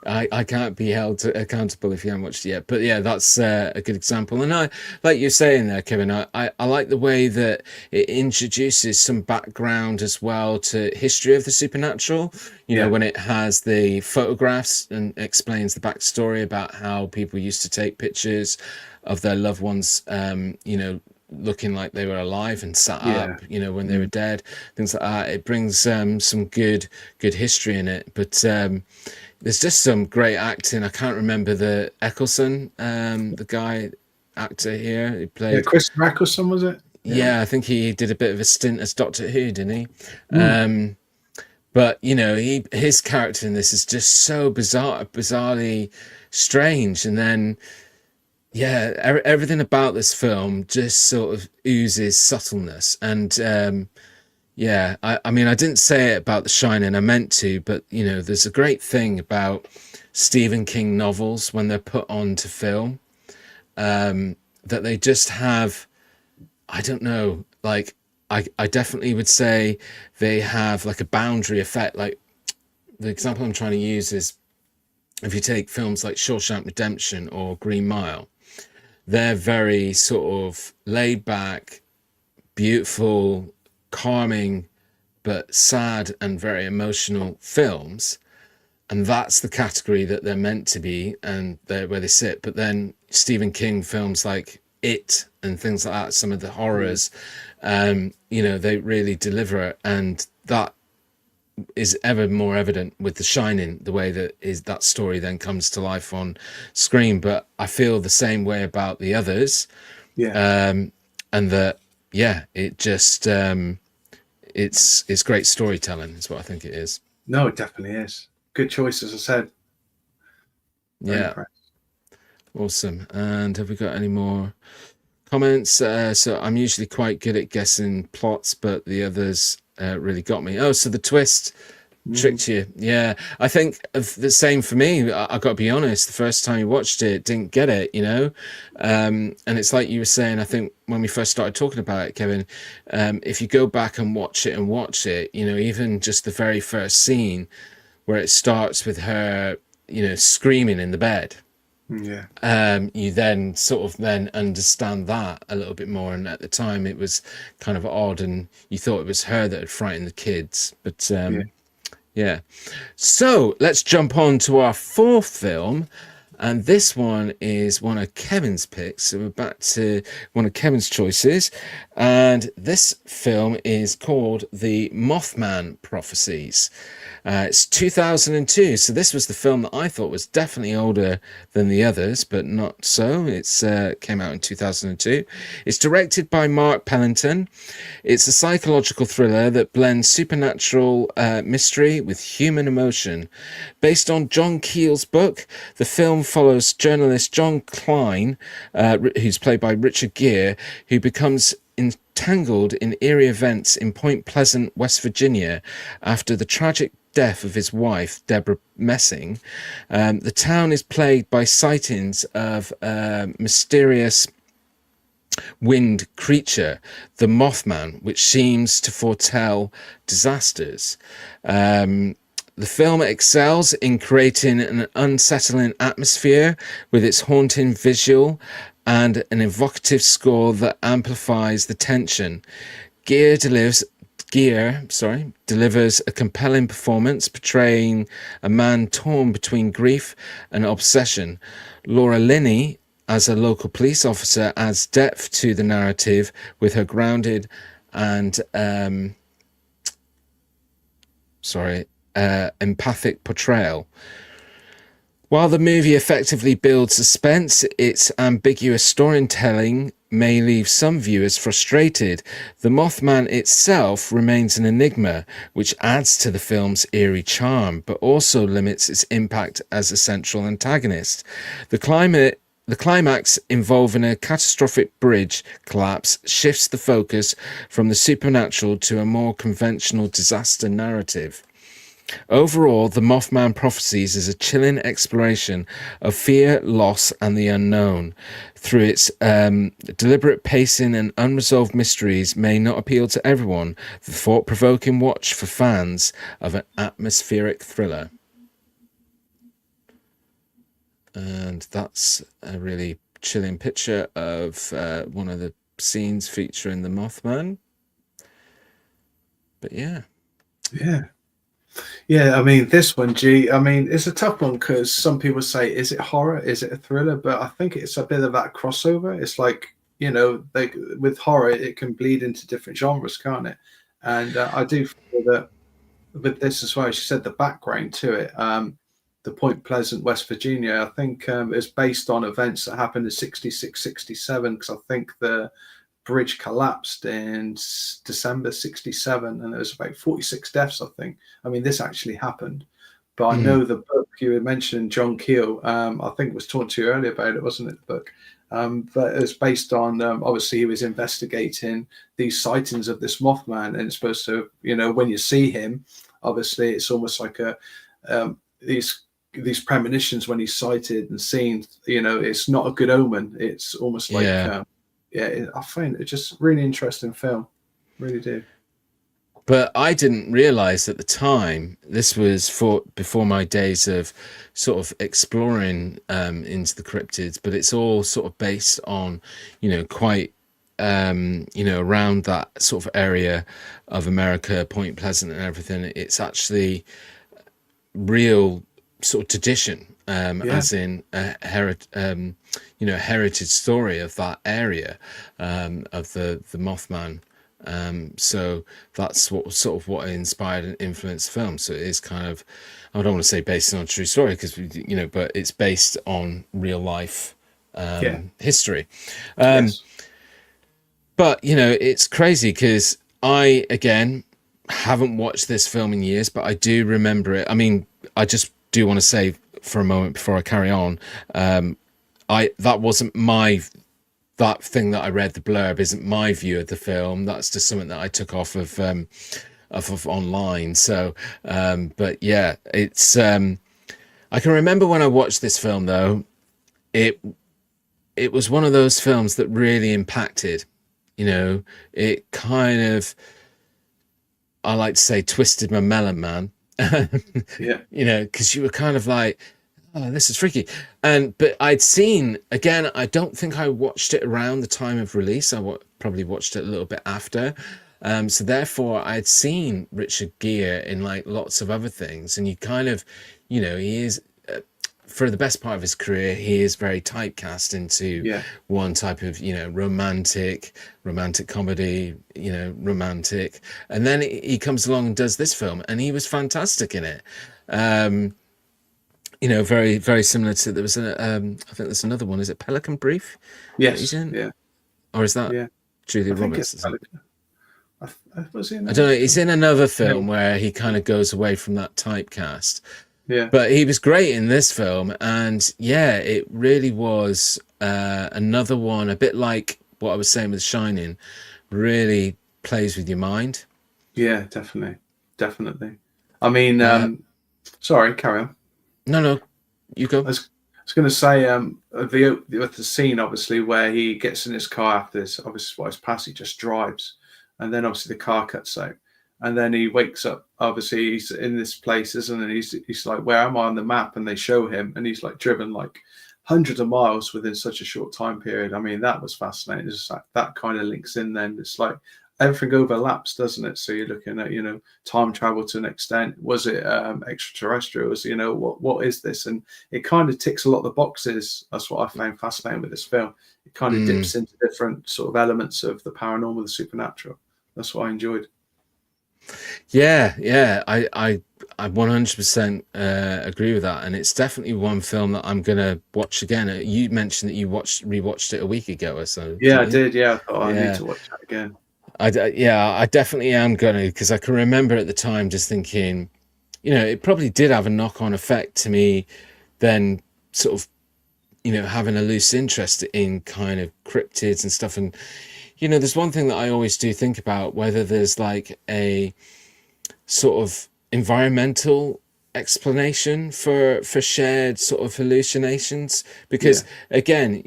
[SPEAKER 1] I can't be held accountable if you haven't watched it yet. But yeah, that's a good example. And like you're saying there, Kevin, I like the way that it introduces some background as well to history of the supernatural.
[SPEAKER 2] Yeah,
[SPEAKER 1] When it has the photographs and explains the backstory about how people used to take pictures of their loved ones, looking like they were alive and sat
[SPEAKER 2] yeah,
[SPEAKER 1] up, when they were
[SPEAKER 2] mm,
[SPEAKER 1] dead, things like that. It brings some good history in it. But there's just some great acting. I can't remember the Eccleston, the guy actor here who
[SPEAKER 2] yeah.
[SPEAKER 1] played.
[SPEAKER 2] Chris Eccleston, was it? Yeah.
[SPEAKER 1] Yeah, I think he did a bit of a stint as Doctor Who, didn't he?
[SPEAKER 2] Mm.
[SPEAKER 1] But his character in this is just so bizarrely strange. And then yeah, everything about this film just sort of oozes subtleness. And yeah, I mean, I didn't say it about The Shining, I meant to, but there's a great thing about Stephen King novels when they're put onto film, that they just have, I don't know, like I definitely would say they have like a boundary effect. Like the example I'm trying to use is if you take films like Shawshank Redemption or Green Mile, they're very sort of laid back, beautiful, calming, but sad and very emotional films. And that's the category that they're meant to be, and they're where they sit. But then Stephen King films like It and things like that, some of the
[SPEAKER 2] Mm.
[SPEAKER 1] horrors, they really deliver. And that is ever more evident with The Shining, the way that story then comes to life on screen. But I feel the same way about the others,
[SPEAKER 2] Yeah.
[SPEAKER 1] and that yeah, it just it's great storytelling is what I think it is.
[SPEAKER 2] No, it definitely is. Good choice, as I said. Very
[SPEAKER 1] Yeah,
[SPEAKER 2] impressed.
[SPEAKER 1] awesome. And have we got any more comments? So I'm usually quite good at guessing plots, but the others really got me. Oh, so the twist
[SPEAKER 2] Mm.
[SPEAKER 1] tricked you. Yeah, I think of the same for me. I got to be honest, the first time you watched it, didn't get it, and it's like you were saying, I think when we first started talking about it, Kevin, if you go back and watch it, even just the very first scene where it starts with her, screaming in the bed,
[SPEAKER 2] Yeah.
[SPEAKER 1] you then sort of then understand that a little bit more. And at the time it was kind of odd and you thought it was her that had frightened the kids, but
[SPEAKER 2] Yeah.
[SPEAKER 1] yeah. So let's jump on to our fourth film. And this one is one of Kevin's picks. So we're back to one of Kevin's choices. And this film is called The Mothman Prophecies. It's 2002. So this was the film that I thought was definitely older than the others, but not so. It's came out in 2002. It's directed by Mark Pellington. It's a psychological thriller that blends supernatural mystery with human emotion. Based on John Keel's book, the film follows journalist John Klein, who's played by Richard Gere, who becomes entangled in eerie events in Point Pleasant, West Virginia, after the tragic death of his wife, Deborah Messing. The town is plagued by sightings of mysterious winged creature, the Mothman, which seems to foretell disasters. The film excels in creating an unsettling atmosphere with its haunting visual and an evocative score that amplifies the tension. Gere delivers a compelling performance portraying a man torn between grief and obsession. Laura Linney, as a local police officer, adds depth to the narrative with her grounded and empathic portrayal. While the movie effectively builds suspense, its ambiguous storytelling may leave some viewers frustrated. The Mothman itself remains an enigma, which adds to the film's eerie charm, but also limits its impact as a central antagonist. The climate The climax involving a catastrophic bridge collapse shifts the focus from the supernatural to a more conventional disaster narrative. Overall, The Mothman Prophecies is a chilling exploration of fear, loss, and the unknown. Through its deliberate pacing and unresolved mysteries may not appeal to everyone, the thought-provoking watch for fans of an atmospheric thriller. And that's a really chilling picture of one of the scenes featuring the Mothman. But yeah.
[SPEAKER 2] Yeah, I mean, this one, I mean, it's a tough one because some people say, is it horror? Is it a thriller? But I think it's a bit of that crossover. It's like, with horror, it can bleed into different genres, can't it? And I do feel that with this as well, she said the background to it, the Point Pleasant, West Virginia, I think is based on events that happened in 66, 67, because I think the bridge collapsed in December 67 and there was about 46 deaths, I think. I mean, this actually happened. But I know the book you had mentioned, John Keel, I think was talking to you earlier about it, wasn't it, the book? But it was based on, obviously, he was investigating these sightings of this Mothman, and it's supposed to, when you see him, obviously, it's almost like these premonitions when he's sighted and seen, it's not a good omen. It's almost like, I find it just really interesting film. Really do.
[SPEAKER 1] But I didn't realize at the time, this was before my days of sort of exploring into the cryptids, but it's all sort of based on, quite, around that sort of area of America, Point Pleasant and everything. It's actually real sort of tradition, as in a heritage story of that area, of the Mothman. So that's what inspired and influenced the film. So it is kind of, I don't want to say based on a true story because but it's based on real life history.
[SPEAKER 2] Yes.
[SPEAKER 1] But it's crazy because I again haven't watched this film in years, but I do remember it. I mean, I just do want to say for a moment before I carry on, that wasn't that thing that I read, the blurb, isn't my view of the film. That's just something that I took off of online. So, but yeah, it's. I can remember when I watched this film, though, it was one of those films that really impacted. It kind of, I like to say, twisted my melon, man.
[SPEAKER 2] Yeah.
[SPEAKER 1] Because you were kind of like, oh, this is freaky. But I'd seen, again, I don't think I watched it around the time of release. I probably watched it a little bit after. So therefore, I'd seen Richard Gere in like lots of other things. And you kind of, he is, for the best part of his career, he is very typecast into one type of, romantic comedy, romantic. And then he comes along and does this film, and he was fantastic in it. Very, very similar to, there was I think there's another one. Is it Pelican Brief?
[SPEAKER 2] Yes.
[SPEAKER 1] He's in?
[SPEAKER 2] Yeah.
[SPEAKER 1] Or is that Julia Roberts?
[SPEAKER 2] I don't
[SPEAKER 1] know. He's in another film where he kind of goes away from that typecast.
[SPEAKER 2] Yeah.
[SPEAKER 1] But he was great in this film. And yeah, it really was another one, a bit like what I was saying with Shining, really plays with your mind. Yeah,
[SPEAKER 2] definitely. I mean, sorry, carry on.
[SPEAKER 1] No, you go.
[SPEAKER 2] I was going to say the scene, obviously, where he gets in his car after this, obviously, what his past, he just drives, and then obviously the car cuts out, and then he wakes up. Obviously, he's in this place, isn't he? He's like, where am I on the map? And they show him, and he's like driven like hundreds of miles within such a short time period. I mean, that was fascinating. It's like that kind of links in. Then it's like everything overlaps, doesn't it? So you're looking at, time travel to an extent. Was it extraterrestrials? What is this? And it kind of ticks a lot of the boxes. That's what I found fascinating with this film. It kind of dips into different sort of elements of the paranormal, the supernatural. That's what I enjoyed.
[SPEAKER 1] Yeah, I 100% agree with that, and it's definitely one film that I'm gonna watch again. You mentioned that you rewatched it a week ago or so.
[SPEAKER 2] Yeah, I did. Yeah, I thought I need to watch that again.
[SPEAKER 1] I definitely am gonna, because I can remember at the time just thinking, it probably did have a knock-on effect to me then sort of having a loose interest in kind of cryptids and stuff. And, there's one thing that I always do think about, whether there's like a sort of environmental explanation for shared sort of hallucinations. Because again,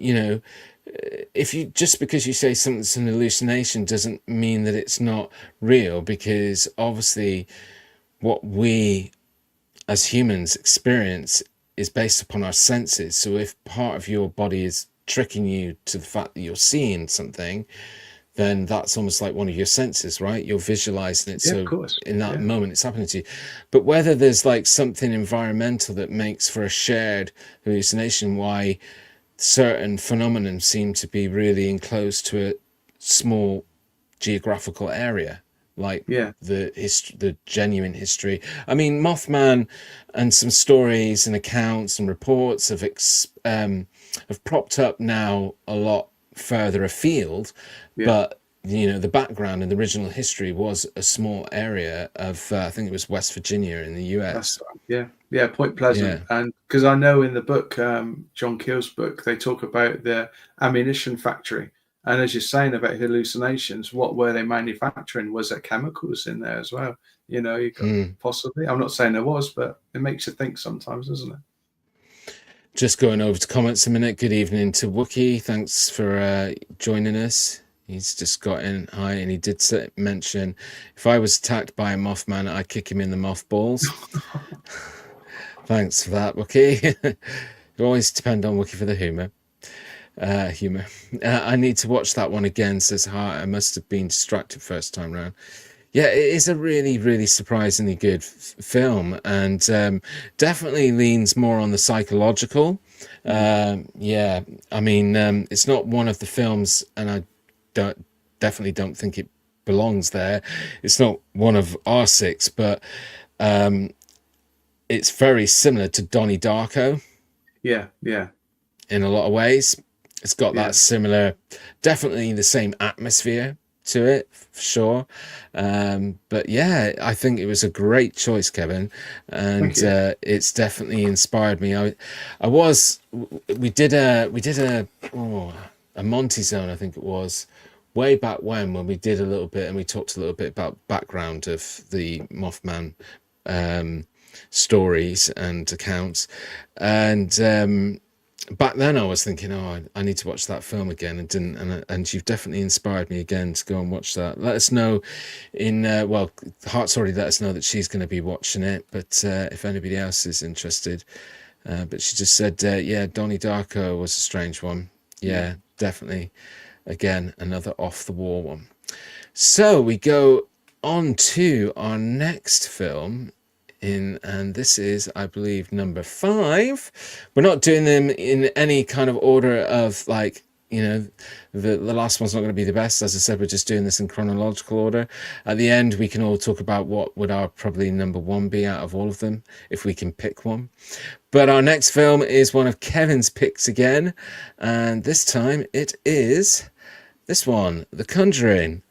[SPEAKER 1] if you just because you say something's an hallucination doesn't mean that it's not real, because obviously what we as humans experience is based upon our senses. So if part of your body is tricking you to the fact that you're seeing something, then that's almost like one of your senses, right? You're visualizing it. So
[SPEAKER 2] of course.
[SPEAKER 1] in that moment, it's happening to you. But whether there's like something environmental that makes for a shared hallucination, why certain phenomena seem to be really enclosed to a small geographical area, like the genuine history. I mean, Mothman and some stories and accounts and reports have propped up now a lot further afield, but the background and the original history was a small area of I think it was West Virginia in the US.
[SPEAKER 2] Point Pleasant. And because I know in the book, John Keel's book, they talk about the ammunition factory, and as you're saying about hallucinations, what were they manufacturing? Was there chemicals in there as well? You got possibly, I'm not saying there was, but it makes you think sometimes, doesn't it?
[SPEAKER 1] Just going over to comments a minute. Good evening to Wookie. Thanks for joining us. He's just got in. Hi, and he did mention, if I was attacked by a Mothman, I'd kick him in the mothballs. Thanks for that, Wookie. You always depend on Wookie for the humour. I need to watch that one again, says Hart. I must have been distracted first time round. Yeah, it is a really, really surprisingly good film, and definitely leans more on the psychological. I mean, it's not one of the films, and I definitely don't think it belongs there. It's not one of our six, but it's very similar to Donnie Darko.
[SPEAKER 2] Yeah.
[SPEAKER 1] In a lot of ways, it's got that similar, definitely the same atmosphere to it, for sure. But yeah, I think it was a great choice, Kevin, and it's definitely inspired me. We did a Monty Zone, I think it was, way back when we did a little bit, and we talked a little bit about background of the Mothman stories and accounts, and back then I was thinking, I need to watch that film again, and didn't, and you've definitely inspired me again to go and watch that. Let us know Hart's already let us know that she's going to be watching it, but if anybody else is interested, but she just said Donnie Darko was a strange one. Definitely, again, another off the wall one. So we go on to our next film, and this is, I believe, number 5. We're not doing them in any kind of order of like, the last one's not going to be the best. As I said, we're just doing this in chronological order. At the end, we can all talk about what would our probably number 1 be out of all of them, if we can pick one. But our next film is one of Kevin's picks again, and this time it is this one, The Conjuring.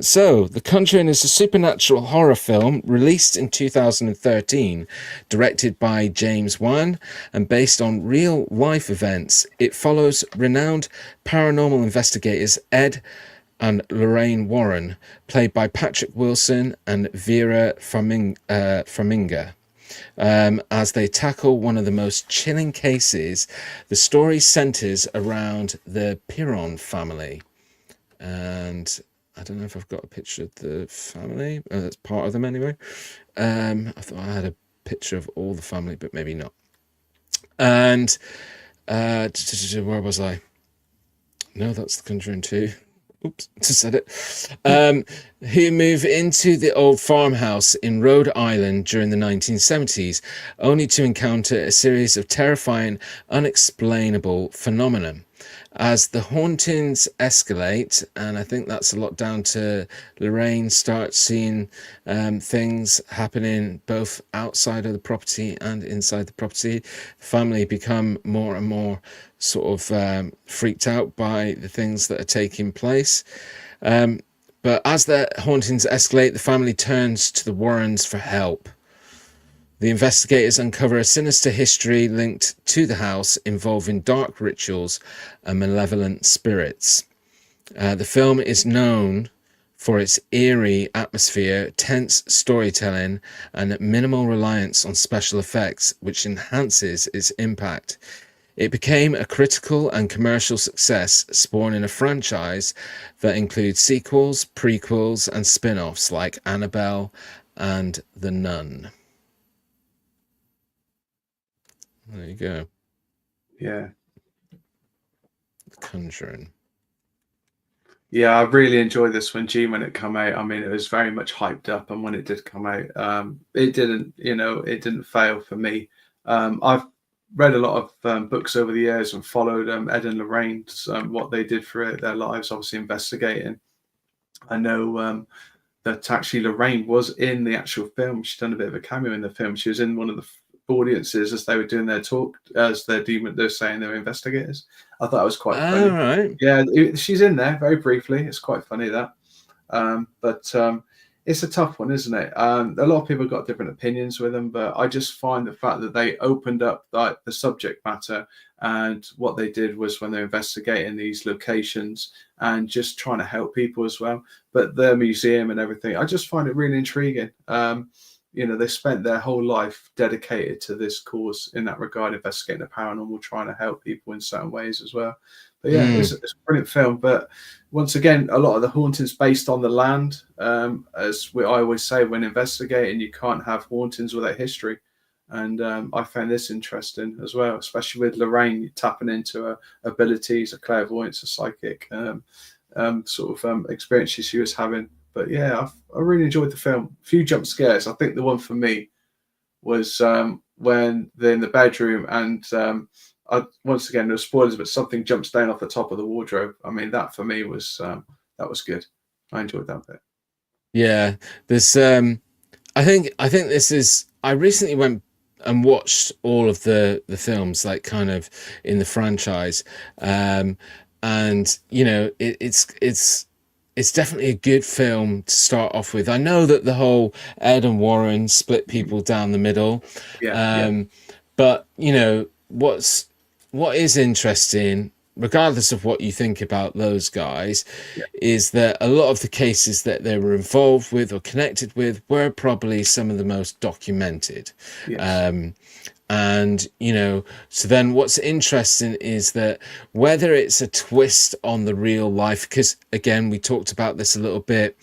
[SPEAKER 1] So, The Conjuring is a supernatural horror film released in 2013, directed by James Wan and based on real-life events. It follows renowned paranormal investigators Ed and Lorraine Warren, played by Patrick Wilson and Vera Farmiga. As they tackle one of the most chilling cases. The story centers around the Piron family. And I don't know if I've got a picture of the family. That's part of them anyway. I thought I had a picture of all the family, but maybe not. And where was I? No, that's The Conjuring 2. Oops, just said it. Who move into the old farmhouse in Rhode Island during the 1970s, only to encounter a series of terrifying, unexplainable phenomena. As the hauntings escalate, and I think that's a lot down to Lorraine starts seeing things happening both outside of the property and inside the property, the family become more and more sort of freaked out by the things that are taking place. But as the hauntings escalate, the family turns to the Warrens for help. The investigators uncover a sinister history linked to the house involving dark rituals and malevolent spirits. The film is known for its eerie atmosphere, tense storytelling, and minimal reliance on special effects, which enhances its impact. It became a critical and commercial success, spawning a franchise that includes sequels, prequels, and spin-offs like Annabelle and The Nun. There you go.
[SPEAKER 2] Yeah.
[SPEAKER 1] The Conjuring.
[SPEAKER 2] Yeah, I really enjoyed this when it came out. I mean, it was very much hyped up, and when it did come out, it didn't fail for me. I've read a lot of books over the years and followed Ed and Lorraine's what they did for their lives, obviously investigating. I know that actually Lorraine was in the actual film. She'd done a bit of a cameo in the film. She was in one of the audiences as they were doing their talk, as they're saying they were investigators. I thought it was quite funny.
[SPEAKER 1] Right.
[SPEAKER 2] Yeah, she's in there very briefly. It's quite funny that. But it's a tough one, isn't it? A lot of people have got different opinions with them, but I just find the fact that they opened up like the subject matter, and what they did was when they're investigating these locations and just trying to help people as well. But the museum and everything, I just find it really intriguing. They spent their whole life dedicated to this cause in that regard, investigating the paranormal, trying to help people in certain ways as well. But yeah, it's a brilliant film. But once again, a lot of the hauntings based on the land. I always say, when investigating, you can't have hauntings without history. And I found this interesting as well, especially with Lorraine tapping into her abilities, a clairvoyance, a psychic experiences she was having. But yeah, I really enjoyed the film. A few jump scares. I think the one for me was when they're in the bedroom and once again, no spoilers, but something jumps down off the top of the wardrobe. I mean, that for me was that was good. I enjoyed that bit.
[SPEAKER 1] Yeah, there's I think this is. I recently went and watched all of the films, like kind of in the franchise, and it's definitely a good film to start off with. I know that the whole Ed and Warren split people down the middle, but what is interesting, regardless of what you think about those guys, is that a lot of the cases that they were involved with or connected with were probably some of the most documented.
[SPEAKER 2] Yes.
[SPEAKER 1] So then what's interesting is that whether it's a twist on the real life, because again, we talked about this a little bit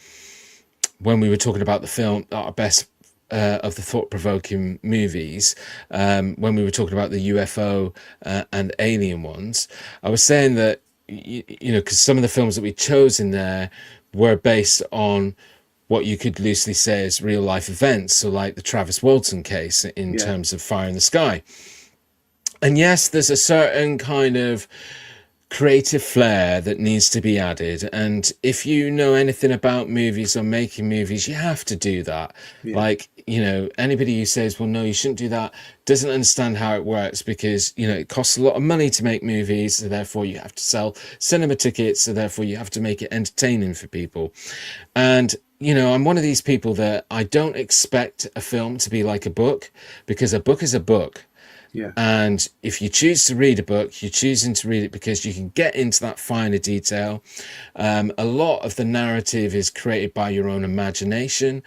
[SPEAKER 1] when we were talking about the film, our best of the thought-provoking movies, when we were talking about the UFO and alien ones. I was saying that, because some of the films that we chose in there were based on what you could loosely say as real life events. So like the Travis Walton case in terms of Fire in the Sky. And yes, there's a certain kind of creative flair that needs to be added. And if you know anything about movies or making movies, you have to do that. Like, anybody who says, well, no, you shouldn't do that, doesn't understand how it works, because, it costs a lot of money to make movies. So therefore you have to sell cinema tickets. So therefore you have to make it entertaining for people. And, I'm one of these people that I don't expect a film to be like a book, because a book is a book.
[SPEAKER 2] Yeah.
[SPEAKER 1] And if you choose to read a book, you're choosing to read it because you can get into that finer detail. A lot of the narrative is created by your own imagination.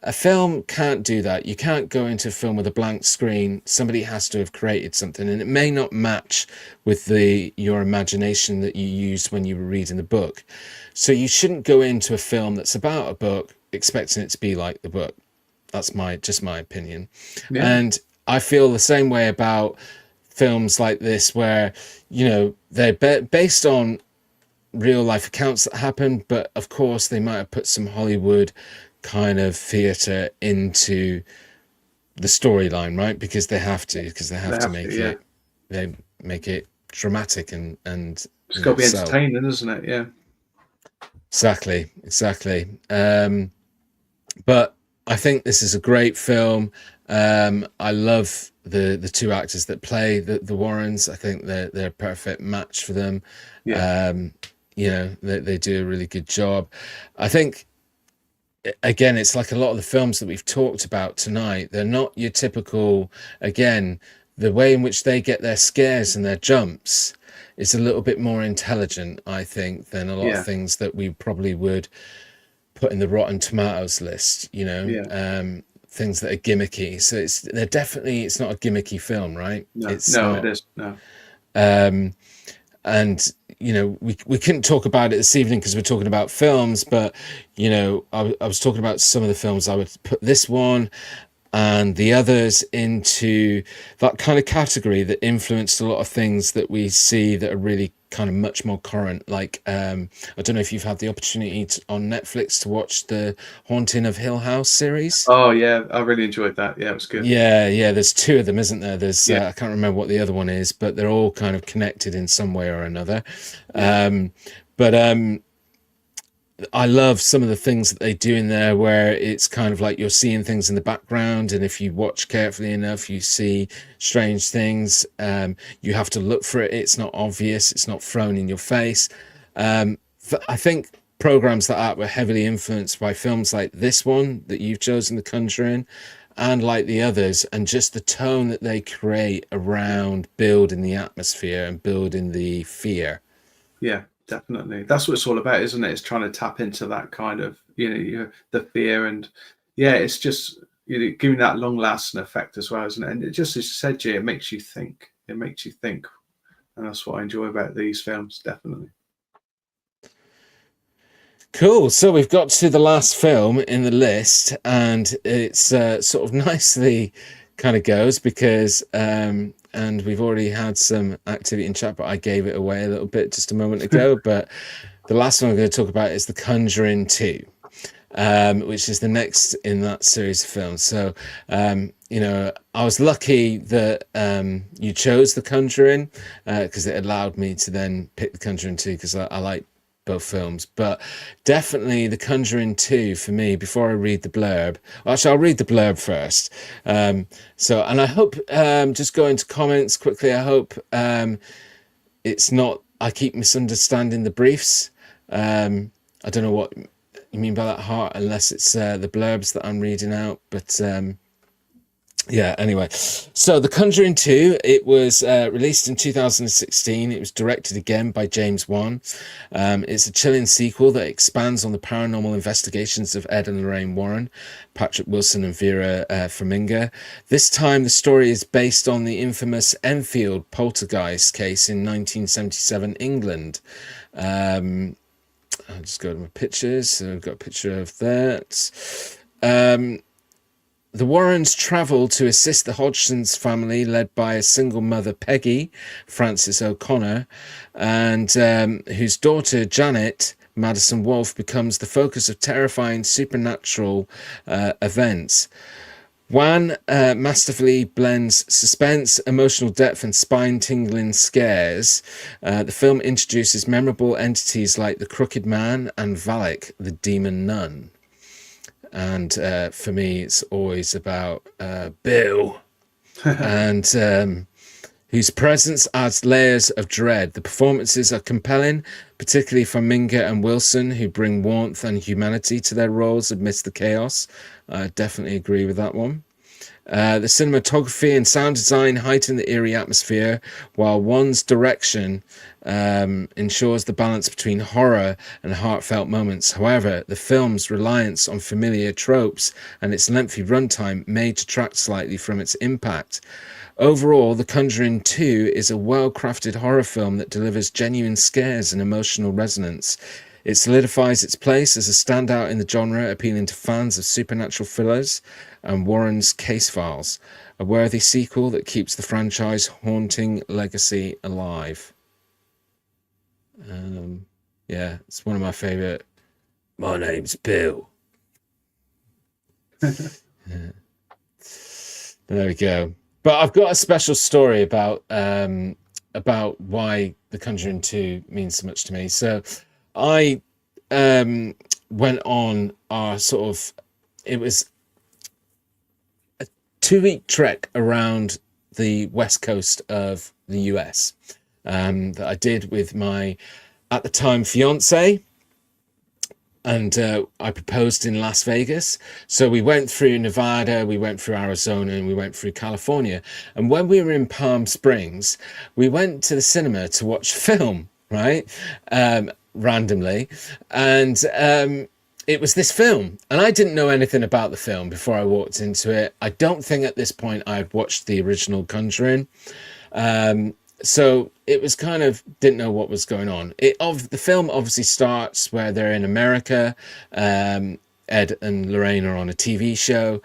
[SPEAKER 1] A film can't do that. You can't go into a film with a blank screen. Somebody has to have created something, and it may not match with your imagination that you used when you were reading the book. So you shouldn't go into a film that's about a book expecting it to be like the book. That's just my opinion. Yeah. And I feel the same way about films like this, where, they're based on real life accounts that happened, but of course they might have put some Hollywood kind of theater into the storyline, right? Because they have to make it, they make it dramatic and
[SPEAKER 2] it's got to be entertaining, isn't it? Yeah.
[SPEAKER 1] Exactly. But I think this is a great film. I love the two actors that play the Warrens. I think they're a perfect match for them. Yeah. They do a really good job. I think again, it's like a lot of the films that we've talked about tonight. They're not your typical, again, the way in which they get their scares and their jumps is a little bit more intelligent, I think, than a lot of
[SPEAKER 2] Yeah,
[SPEAKER 1] things that we probably would put in the Rotten Tomatoes list,
[SPEAKER 2] yeah.
[SPEAKER 1] things that are gimmicky. So it's not a gimmicky film, right?
[SPEAKER 2] No,
[SPEAKER 1] It's
[SPEAKER 2] no, it
[SPEAKER 1] not.
[SPEAKER 2] is. No.
[SPEAKER 1] Um, and we couldn't talk about it this evening because we're talking about films, but I was talking about some of the films. I would put this one and the others into that kind of category that influenced a lot of things that we see that are really kind of much more current. Like I don't know if you've had the opportunity on Netflix to watch the Haunting of Hill House series.
[SPEAKER 2] Oh yeah, I really enjoyed that. Yeah, it was good.
[SPEAKER 1] Yeah, there's two of them, isn't there? There's
[SPEAKER 2] Yeah,
[SPEAKER 1] I can't remember what the other one is, but they're all kind of connected in some way or another.
[SPEAKER 2] yeah,
[SPEAKER 1] Um, but I love some of the things that they do in there where it's kind of like you're seeing things in the background, and if you watch carefully enough, you see strange things. You have to look for it. It's not obvious. It's not thrown in your face. I think programs like that were heavily influenced by films like this one that you've chosen, The Conjuring, and like the others, and just the tone that they create
[SPEAKER 2] yeah,
[SPEAKER 1] around building the atmosphere and building the fear.
[SPEAKER 2] yeah. Definitely. That's what it's all about, isn't it? It's trying to tap into that kind of, the fear, and yeah, it's just giving that long lasting effect as well, isn't it? And it just, as you said, Jay, it makes you think. It makes you think, and that's what I enjoy about these films. Definitely.
[SPEAKER 1] Cool. So we've got to the last film in the list, and it's sort of nicely kind of goes because, and we've already had some activity in chat, but I gave it away a little bit just a moment ago. But the last one I'm going to talk about is The Conjuring 2, which is the next in that series of films. So, I was lucky that you chose The Conjuring because it allowed me to then pick The Conjuring 2 because I like both films, but definitely The Conjuring 2 for me. Before I read the blurb, well, actually I'll read the blurb first. And I hope, just go into comments quickly, I hope it's not I keep misunderstanding the briefs. I don't know what you mean by that, Heart, unless it's the blurbs that I'm reading out, but yeah, anyway. So The Conjuring 2, it was released in 2016. It was directed again by James Wan. It's a chilling sequel that expands on the paranormal investigations of Ed and Lorraine Warren, Patrick Wilson and Vera Farmiga. This time the story is based on the infamous Enfield poltergeist case in 1977 England. I'll just go to my pictures. So I've got a picture of that. The Warrens travel to assist the Hodgson's family, led by a single mother, Peggy Frances O'Connor, and whose daughter, Janet Madison Wolfe, becomes the focus of terrifying supernatural events. Wan masterfully blends suspense, emotional depth, and spine-tingling scares. The film introduces memorable entities like the Crooked Man and Valak, the Demon Nun. And for me, it's always about Bill, and whose presence adds layers of dread. The performances are compelling, particularly from Minga and Wilson, who bring warmth and humanity to their roles amidst the chaos. I definitely agree with that one. The cinematography and sound design heighten the eerie atmosphere, while Wan's direction ensures the balance between horror and heartfelt moments. However, the film's reliance on familiar tropes and its lengthy runtime may detract slightly from its impact. Overall, The Conjuring 2 is a well-crafted horror film that delivers genuine scares and emotional resonance. It solidifies its place as a standout in the genre, appealing to fans of supernatural thrillers and Warren's case files. A worthy sequel that keeps the franchise haunting legacy alive. Yeah, it's one of my favorite. My name's Bill. Yeah. There we go. But I've got a special story about why The Conjuring 2 means so much to me. So I went on our sort of, it was a 2-week trek around the west coast of the US that I did with my, at the time, fiance. and I proposed in Las Vegas. So we went through Nevada, we went through Arizona, and we went through California. And when we were in Palm Springs, we went to the cinema to watch a film, right? Randomly. And it was this film. And I didn't know anything about the film before I walked into it. I don't think at this point I'd watched the original Conjuring. So it was kind of, didn't know what was going on. The film obviously starts where they're in America. Ed and Lorraine are on a TV show,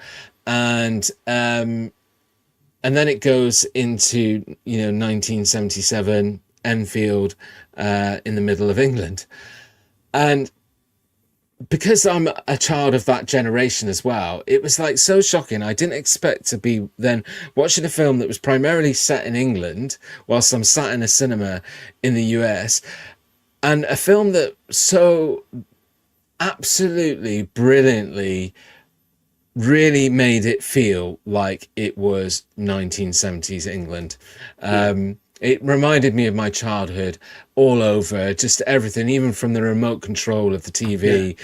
[SPEAKER 1] and then it goes into 1977 Enfield, in the middle of England, and because I'm a child of that generation as well, it was like so shocking. I didn't expect to be then watching a film that was primarily set in England whilst I'm sat in a cinema in the US, and a film that so absolutely brilliantly really made it feel like it was 1970s England. It reminded me of my childhood all over, just everything, even from the remote control of the TV.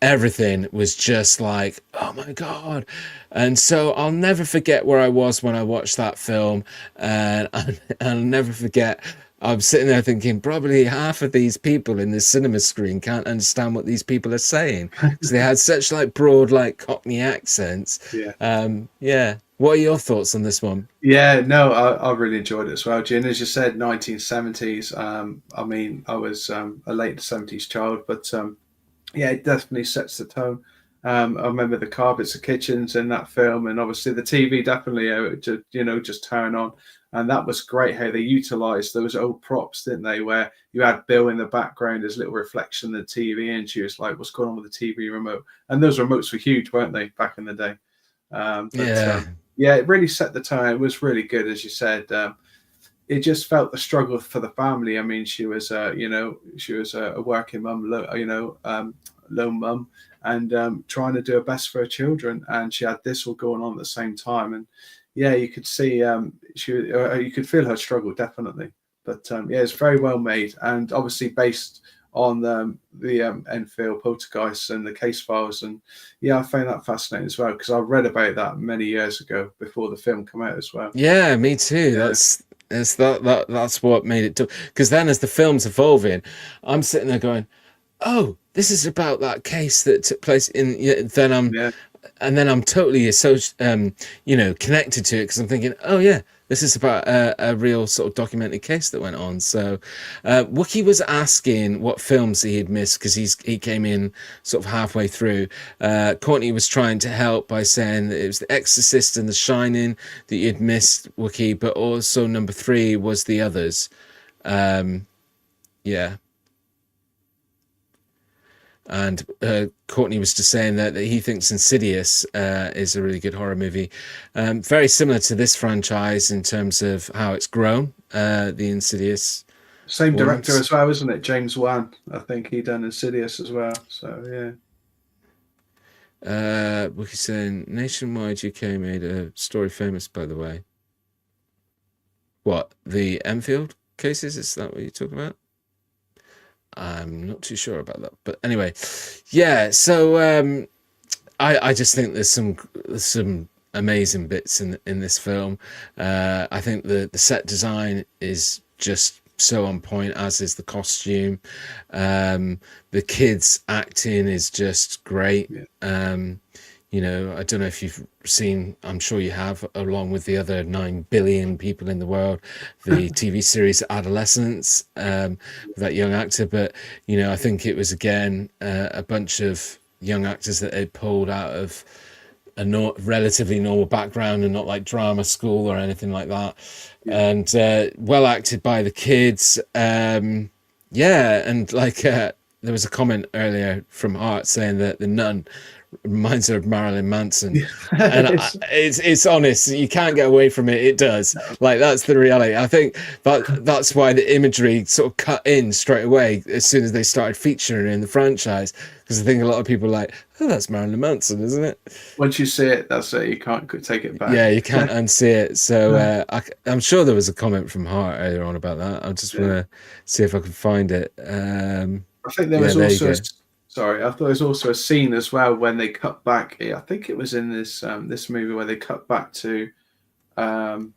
[SPEAKER 1] Everything was just like, oh my God. And so I'll never forget where I was when I watched that film. And I'll never forget, I'm sitting there thinking, probably half of these people in this cinema screen can't understand what these people are saying, because they had such like broad, like Cockney accents. Yeah. What are your thoughts on this one?
[SPEAKER 2] Yeah, no, I really enjoyed it as well, Jin. As you said, 1970s. I mean, I was a late 70s child, but yeah, it definitely sets the tone. I remember the carpets, the kitchens in that film, and obviously the TV definitely, just turn on. And that was great how they utilised those old props, didn't they? Where you had Bill in the background, as little reflection of the TV, and she was like, "What's going on with the TV remote?" And those remotes were huge, weren't they, back in the day?
[SPEAKER 1] Yeah.
[SPEAKER 2] Yeah, it really set the tone. It was really good, as you said. It just felt the struggle for the family. I mean, she was, she was a working mum, lone mum, and trying to do her best for her children. And she had this all going on at the same time. And yeah, you could see, you could feel her struggle, definitely. But yeah, it's very well made, and obviously based on the Enfield poltergeists and the case files. And yeah, I found that fascinating as well, because I read about that many years ago before the film came out as well.
[SPEAKER 1] Yeah, me too.
[SPEAKER 2] Yeah.
[SPEAKER 1] That's what made it. Because then, as the film's evolving, I'm sitting there going, "Oh, this is about that case that took place in." Yeah,
[SPEAKER 2] Yeah.
[SPEAKER 1] then I'm totally connected to it, because I'm thinking, "Oh yeah, this is about a real sort of documented case that went on." So, Wookie was asking what films he had missed, because he came in sort of halfway through. Courtney was trying to help by saying that it was The Exorcist and The Shining that you'd missed, Wookie, but also number 3 was The Others. Yeah. And Courtney was just saying that he thinks Insidious is a really good horror movie. Very similar to this franchise in terms of how it's grown, the Insidious
[SPEAKER 2] Same director
[SPEAKER 1] ones.
[SPEAKER 2] as well, isn't it? James Wan. I think he done Insidious as well. So yeah.
[SPEAKER 1] Wiki saying, Nationwide UK made a story famous, by the way. What, the Enfield cases? Is that what you're talking about? I'm not too sure about that, but anyway, yeah. So I just think there's some amazing bits in this film. I think the set design is just so on point, as is the costume. The kids acting is just great.
[SPEAKER 2] Yeah.
[SPEAKER 1] I don't know if you've seen, I'm sure you have, along with the other 9 billion people in the world, the TV series Adolescence, that young actor. But, I think it was, again, a bunch of young actors that they pulled out of a relatively normal background, and not like drama school or anything like that. Yeah. And well acted by the kids. And like there was a comment earlier from Hart saying that the nun reminds her of Marilyn Manson. And it's honest, you can't get away from it. It does. Like, that's the reality. I think that's why the imagery sort of cut in straight away as soon as they started featuring it in the franchise, because I think a lot of people are like, oh, that's Marilyn Manson, isn't it?
[SPEAKER 2] Once you see it, that's it. You can't take it back.
[SPEAKER 1] Yeah, you can't unsee it. So I'm sure there was a comment from Hart earlier on about that. I just want to see if I can find it.
[SPEAKER 2] I think there was also Sorry, I thought there was also a scene as well when they cut back. I think it was in this movie where they cut back to um,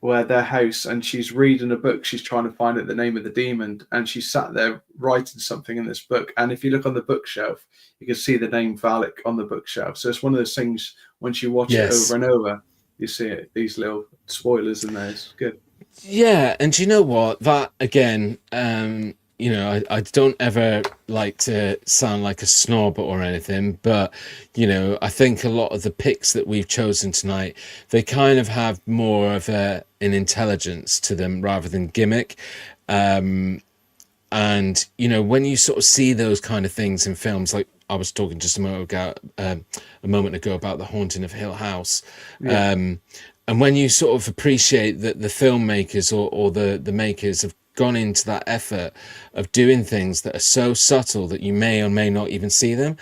[SPEAKER 2] where their house, and she's reading a book. She's trying to find out the name of the demon, and she sat there writing something in this book. And if you look on the bookshelf, you can see the name Valak on the bookshelf. So it's one of those things. Once you watch it over
[SPEAKER 1] Yes.
[SPEAKER 2] and over, you see it. These little spoilers in there. It's good.
[SPEAKER 1] Yeah, and do you know what? That again, I don't ever like to sound like a snob or anything, but I think a lot of the picks that we've chosen tonight, they kind of have more of an intelligence to them rather than gimmick. And when you sort of see those kind of things in films, like I was talking just a moment ago about The Haunting of Hill House.
[SPEAKER 2] Yeah,
[SPEAKER 1] And when you sort of appreciate that the filmmakers or the makers have gone into that effort of doing things that are so subtle that you may or may not even see them.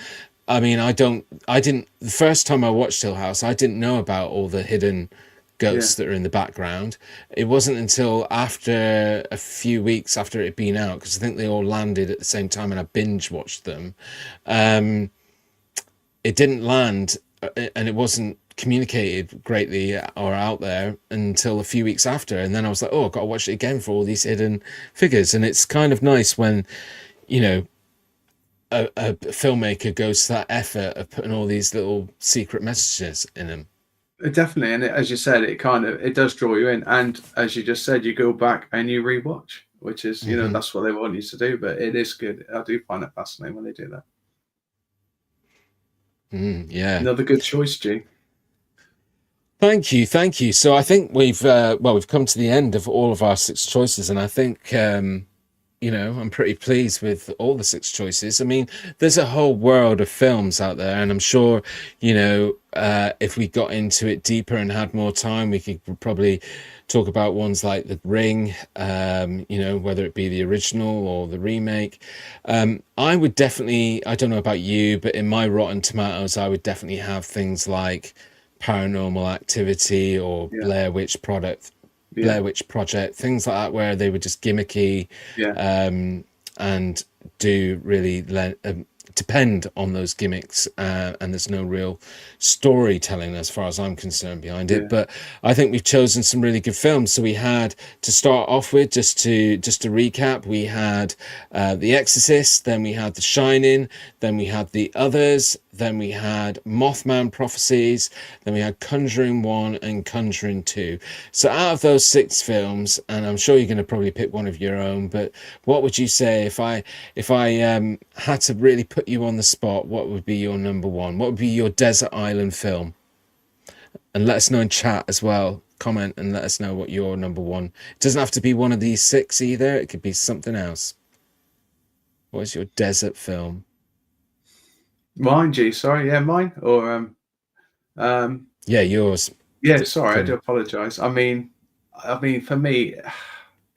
[SPEAKER 1] I mean, the first time I watched Hill House, I didn't know about all the hidden
[SPEAKER 2] yeah,
[SPEAKER 1] ghosts that are in the background. It wasn't until after a few weeks after it had been out, because I think they all landed at the same time and I binge watched them. Um, it didn't land and it wasn't communicated greatly or out there until a few weeks after, and then I was like, oh, I've got to watch it again for all these hidden figures. And it's kind of nice when you know a filmmaker goes to that effort of putting all these little secret messages in them.
[SPEAKER 2] definitely. And as you said, it does draw you in. And as you just said, you go back and you rewatch, which is
[SPEAKER 1] Hmm.
[SPEAKER 2] that's what they want you to do. But it is good. I do find it fascinating when they do that.
[SPEAKER 1] Yeah.
[SPEAKER 2] Another good choice, G.
[SPEAKER 1] Thank you. So I think we've come to the end of all of our six choices, and I think I'm pretty pleased with all the six choices. I mean, there's a whole world of films out there, and I'm sure, if we got into it deeper and had more time, we could probably talk about ones like The Ring, whether it be the original or the remake. I would definitely, I don't know about you, but in my Rotten Tomatoes, I would definitely have things like Paranormal Activity or
[SPEAKER 2] Yeah, yeah,
[SPEAKER 1] Blair Witch Project, things like that, where they were just gimmicky,
[SPEAKER 2] yeah,
[SPEAKER 1] and do really depend on those gimmicks, and there's no real storytelling as far as I'm concerned behind it.
[SPEAKER 2] yeah,
[SPEAKER 1] But I think we've chosen some really good films. So we had, to start off with, just to recap, we had The Exorcist, then we had The Shining, then we had The Others, then we had Mothman Prophecies, then we had Conjuring 1 and Conjuring 2. So out of those six films, and I'm sure you're going to probably pick one of your own, but what would you say if I had to really put you on the spot? What would be your number one? What would be your desert island film? And let us know in chat as well. Comment and let us know what your number one. It doesn't have to be one of these six either. It could be something else. What is your desert film?
[SPEAKER 2] mine, G. Sorry, yeah, mine. Or um,
[SPEAKER 1] Yeah, yours.
[SPEAKER 2] yeah. Sorry, I do
[SPEAKER 1] Film.
[SPEAKER 2] apologize. I mean, for me,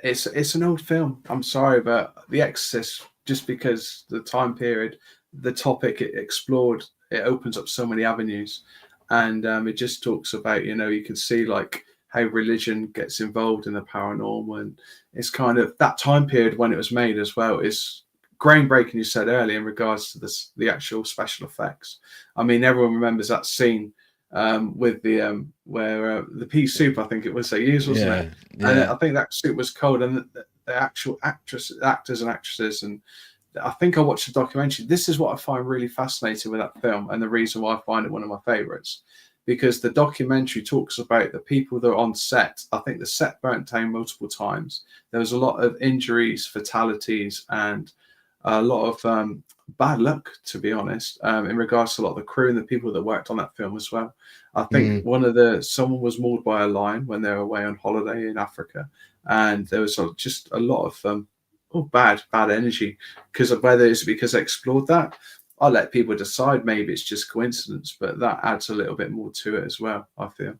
[SPEAKER 2] it's an old film. I'm sorry, but The Exorcist, just because the time period, the topic it explored, it opens up so many avenues, and it just talks about you can see like how religion gets involved in the paranormal, and it's kind of that time period when it was made as well is groundbreaking. You said earlier in regards to the actual special effects. I mean, everyone remembers that scene with the where the pea soup, I think it was they used, wasn't it?
[SPEAKER 1] Yeah,
[SPEAKER 2] And
[SPEAKER 1] yeah.
[SPEAKER 2] I think that soup was cold, and the actual actors and actresses, and I think I watched a documentary. This is what I find really fascinating with that film, and the reason why I find it one of my favorites, because the documentary talks about the people that are on set. I think the set burnt down multiple times. There was a lot of injuries, fatalities, and a lot of bad luck, to be honest, in regards to a lot of the crew and the people that worked on that film as well. I think
[SPEAKER 1] Mm,
[SPEAKER 2] someone was mauled by a lion when they were away on holiday in Africa, and there was just a lot of bad energy because of whether it's because they explored that. I'll let people decide. Maybe it's just coincidence, but that adds a little bit more to it as well, I feel.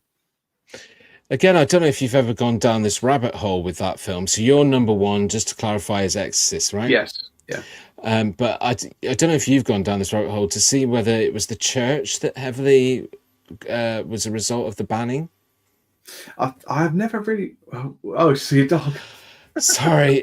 [SPEAKER 1] Again, I don't know if you've ever gone down this rabbit hole with that film. So your number one, just to clarify, is Exorcist, right?
[SPEAKER 2] Yes, yeah.
[SPEAKER 1] But I don't know if you've gone down this rabbit hole to see whether it was the church that heavily was a result of the banning.
[SPEAKER 2] I have never really. Oh, see a dog.
[SPEAKER 1] Sorry,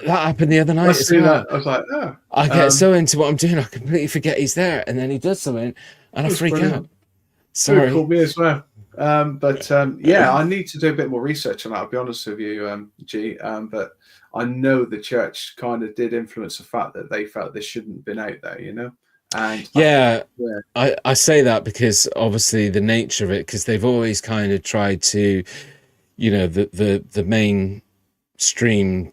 [SPEAKER 1] that happened the other
[SPEAKER 2] I
[SPEAKER 1] night as
[SPEAKER 2] see that.
[SPEAKER 1] well.
[SPEAKER 2] I was like, oh,
[SPEAKER 1] I get so into what I'm doing, I completely forget he's there, and then he does something, and I
[SPEAKER 2] that's
[SPEAKER 1] freak out.
[SPEAKER 2] brilliant. It
[SPEAKER 1] Sorry.
[SPEAKER 2] called me as well. Yeah, I need to do a bit more research on that. I'll be honest with you, G. But I know the church kind of did influence the fact that they felt this shouldn't have been out there, you know. And
[SPEAKER 1] Yeah,
[SPEAKER 2] yeah,
[SPEAKER 1] I say that because obviously the nature of it, because they've always kind of tried to, the mainstream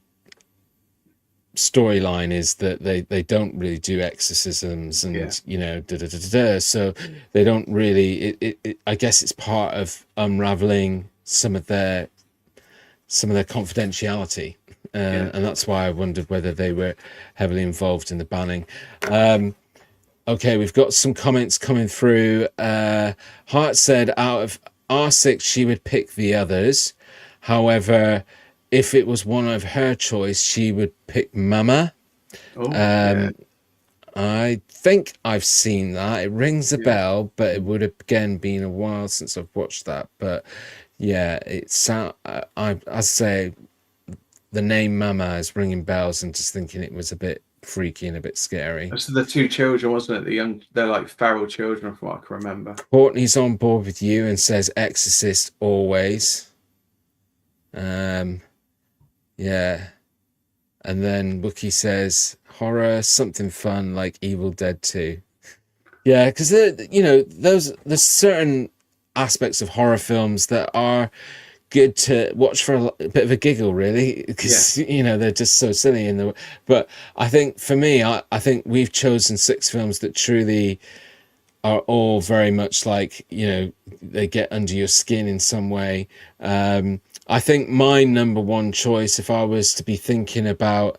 [SPEAKER 1] storyline is that they don't really do exorcisms and
[SPEAKER 2] yeah,
[SPEAKER 1] so they don't really I guess it's part of unraveling some of their confidentiality,
[SPEAKER 2] yeah.
[SPEAKER 1] and that's why I wondered whether they were heavily involved in the banning. Okay, we've got some comments coming through. Hart said out of R6 she would pick the others, however if it was one of her choice she would pick Mama.
[SPEAKER 2] Oh, yeah,
[SPEAKER 1] I think I've seen that. It rings a
[SPEAKER 2] yeah.
[SPEAKER 1] bell, but it would have again been a while since I've watched that. But yeah, it's I say the name Mama is ringing bells, and just thinking it was a bit freaky and a bit scary.
[SPEAKER 2] So the two children, wasn't it? They're like feral children, from what I can remember.
[SPEAKER 1] Courtney's on board with you and says Exorcist always. Yeah. And then Wookie says horror, something fun like Evil Dead 2. Yeah, because there's certain aspects of horror films that are good to watch for a bit of a giggle, really, because they're just so silly in the. But I think for me, I think we've chosen 6 films that truly are all very much like they get under your skin in some way. I think my number one choice, if I was to be thinking about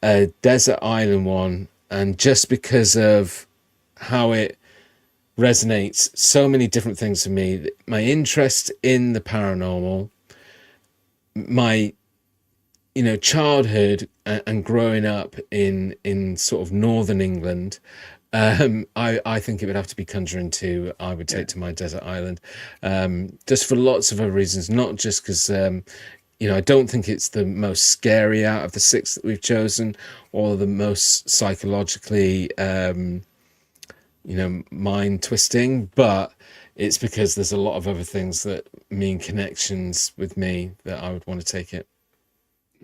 [SPEAKER 1] a desert island one, and just because of how it resonates so many different things for me, my interest in the paranormal, my childhood and growing up in sort of northern England, I think it would have to be Conjuring 2. I would take to my desert island, just for lots of other reasons, not just because I don't think it's the most scary out of the 6 that we've chosen, or the most psychologically mind twisting, but it's because there's a lot of other things that mean connections with me that I would want to take it.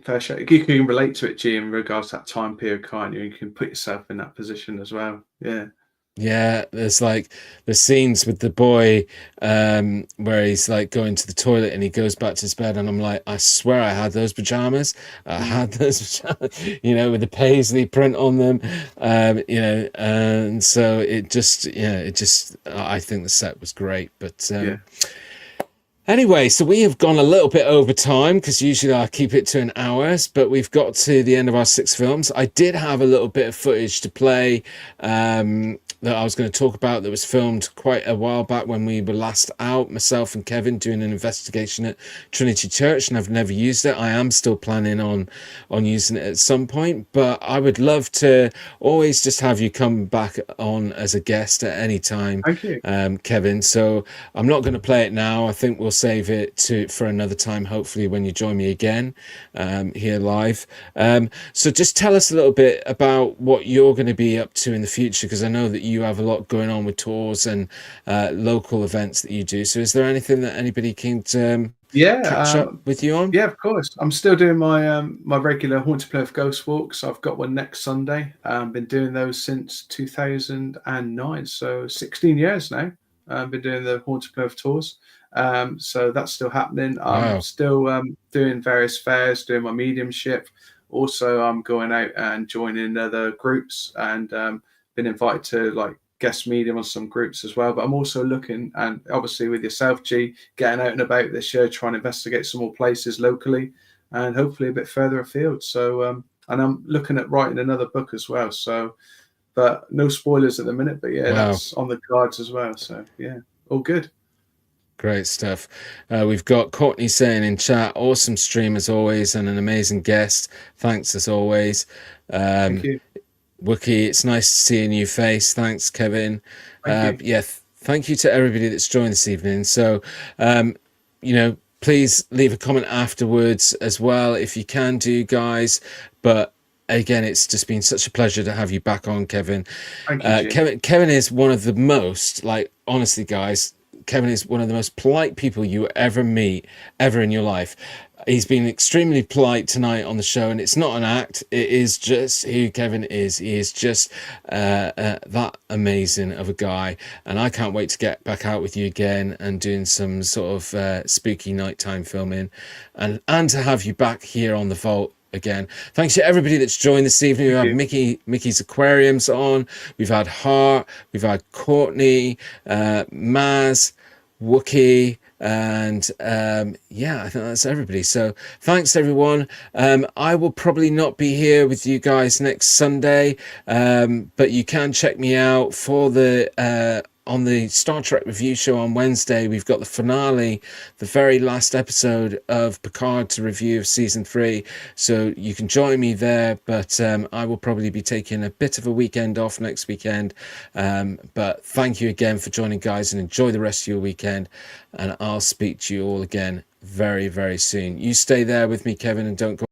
[SPEAKER 2] Fair share. You can relate to it, G, in regards to that time period, can't you? You can put yourself in that position as well. Yeah.
[SPEAKER 1] Yeah, there's like the scenes with the boy where he's like going to the toilet and he goes back to his bed, and I'm like, I swear I had those pajamas. I had those pajamas, with the paisley print on them, and so it just, I think the set was great. But anyway, so we have gone a little bit over time because usually I keep it to an hour, but we've got to the end of our 6 films. I did have a little bit of footage to play that I was going to talk about that was filmed quite a while back when we were last out, myself and Kevin doing an investigation at Trinity Church, and I've never used it. I am still planning on using it at some point, but I would love to always just have you come back on as a guest at any time.
[SPEAKER 2] Thank you.
[SPEAKER 1] Kevin. So I'm not going to play it now. I think we'll save it for another time, hopefully when you join me again here live. So just tell us a little bit about what you're going to be up to in the future, because I know that you have a lot going on with tours and local events that you do. So is there anything that anybody can catch up with you on?
[SPEAKER 2] Yeah, of course. I'm still doing my my regular Haunted Plymouth Ghost Walks. I've got one next Sunday. Been doing those since 2009, so 16 years now. I've been doing the Haunted Plymouth tours. So that's still happening. I'm
[SPEAKER 1] Wow.
[SPEAKER 2] still doing various fairs, doing my mediumship. Also, I'm going out and joining other groups, and been invited to like guest medium on some groups as well. But I'm also looking, and obviously with yourself, G, getting out and about this year, trying to investigate some more places locally and hopefully a bit further afield. So, and I'm looking at writing another book as well. So, but no spoilers at the minute. But yeah,
[SPEAKER 1] Wow.
[SPEAKER 2] that's on the cards as well. So yeah, all good.
[SPEAKER 1] Great stuff. We've got Courtney saying in chat, awesome stream as always and an amazing guest. Thanks as always.
[SPEAKER 2] Thank you.
[SPEAKER 1] Wookie, it's nice to see a new face. Thanks, Kevin.
[SPEAKER 2] Thank you.
[SPEAKER 1] Thank you to everybody that's joined this evening. So, Please leave a comment afterwards as well if you can do, guys. But again, it's just been such a pleasure to have you back on, Kevin.
[SPEAKER 2] Thank you, Jim.
[SPEAKER 1] Kevin is one of the most, like, honestly, guys, Kevin is one of the most polite people you ever meet ever in your life. He's been extremely polite tonight on the show, and it's not an act. It is just who Kevin is. He is just that amazing of a guy, and I can't wait to get back out with you again and doing some sort of spooky nighttime filming, and to have you back here on the Vault again. Thanks to everybody that's joined this evening. We have Mickey's Aquariums on. We've had Hart. We've had Courtney, Maz, Wookie, and yeah, I think that's everybody. So thanks everyone. I will probably not be here with you guys next Sunday, but you can check me out for the on the Star Trek review show on Wednesday. We've got the finale, the very last episode of Picard to review of season 3, so you can join me there. But I will probably be taking a bit of a weekend off next weekend, but thank you again for joining, guys, and enjoy the rest of your weekend, and I'll speak to you all again very, very soon. You stay there with me, Kevin, and don't go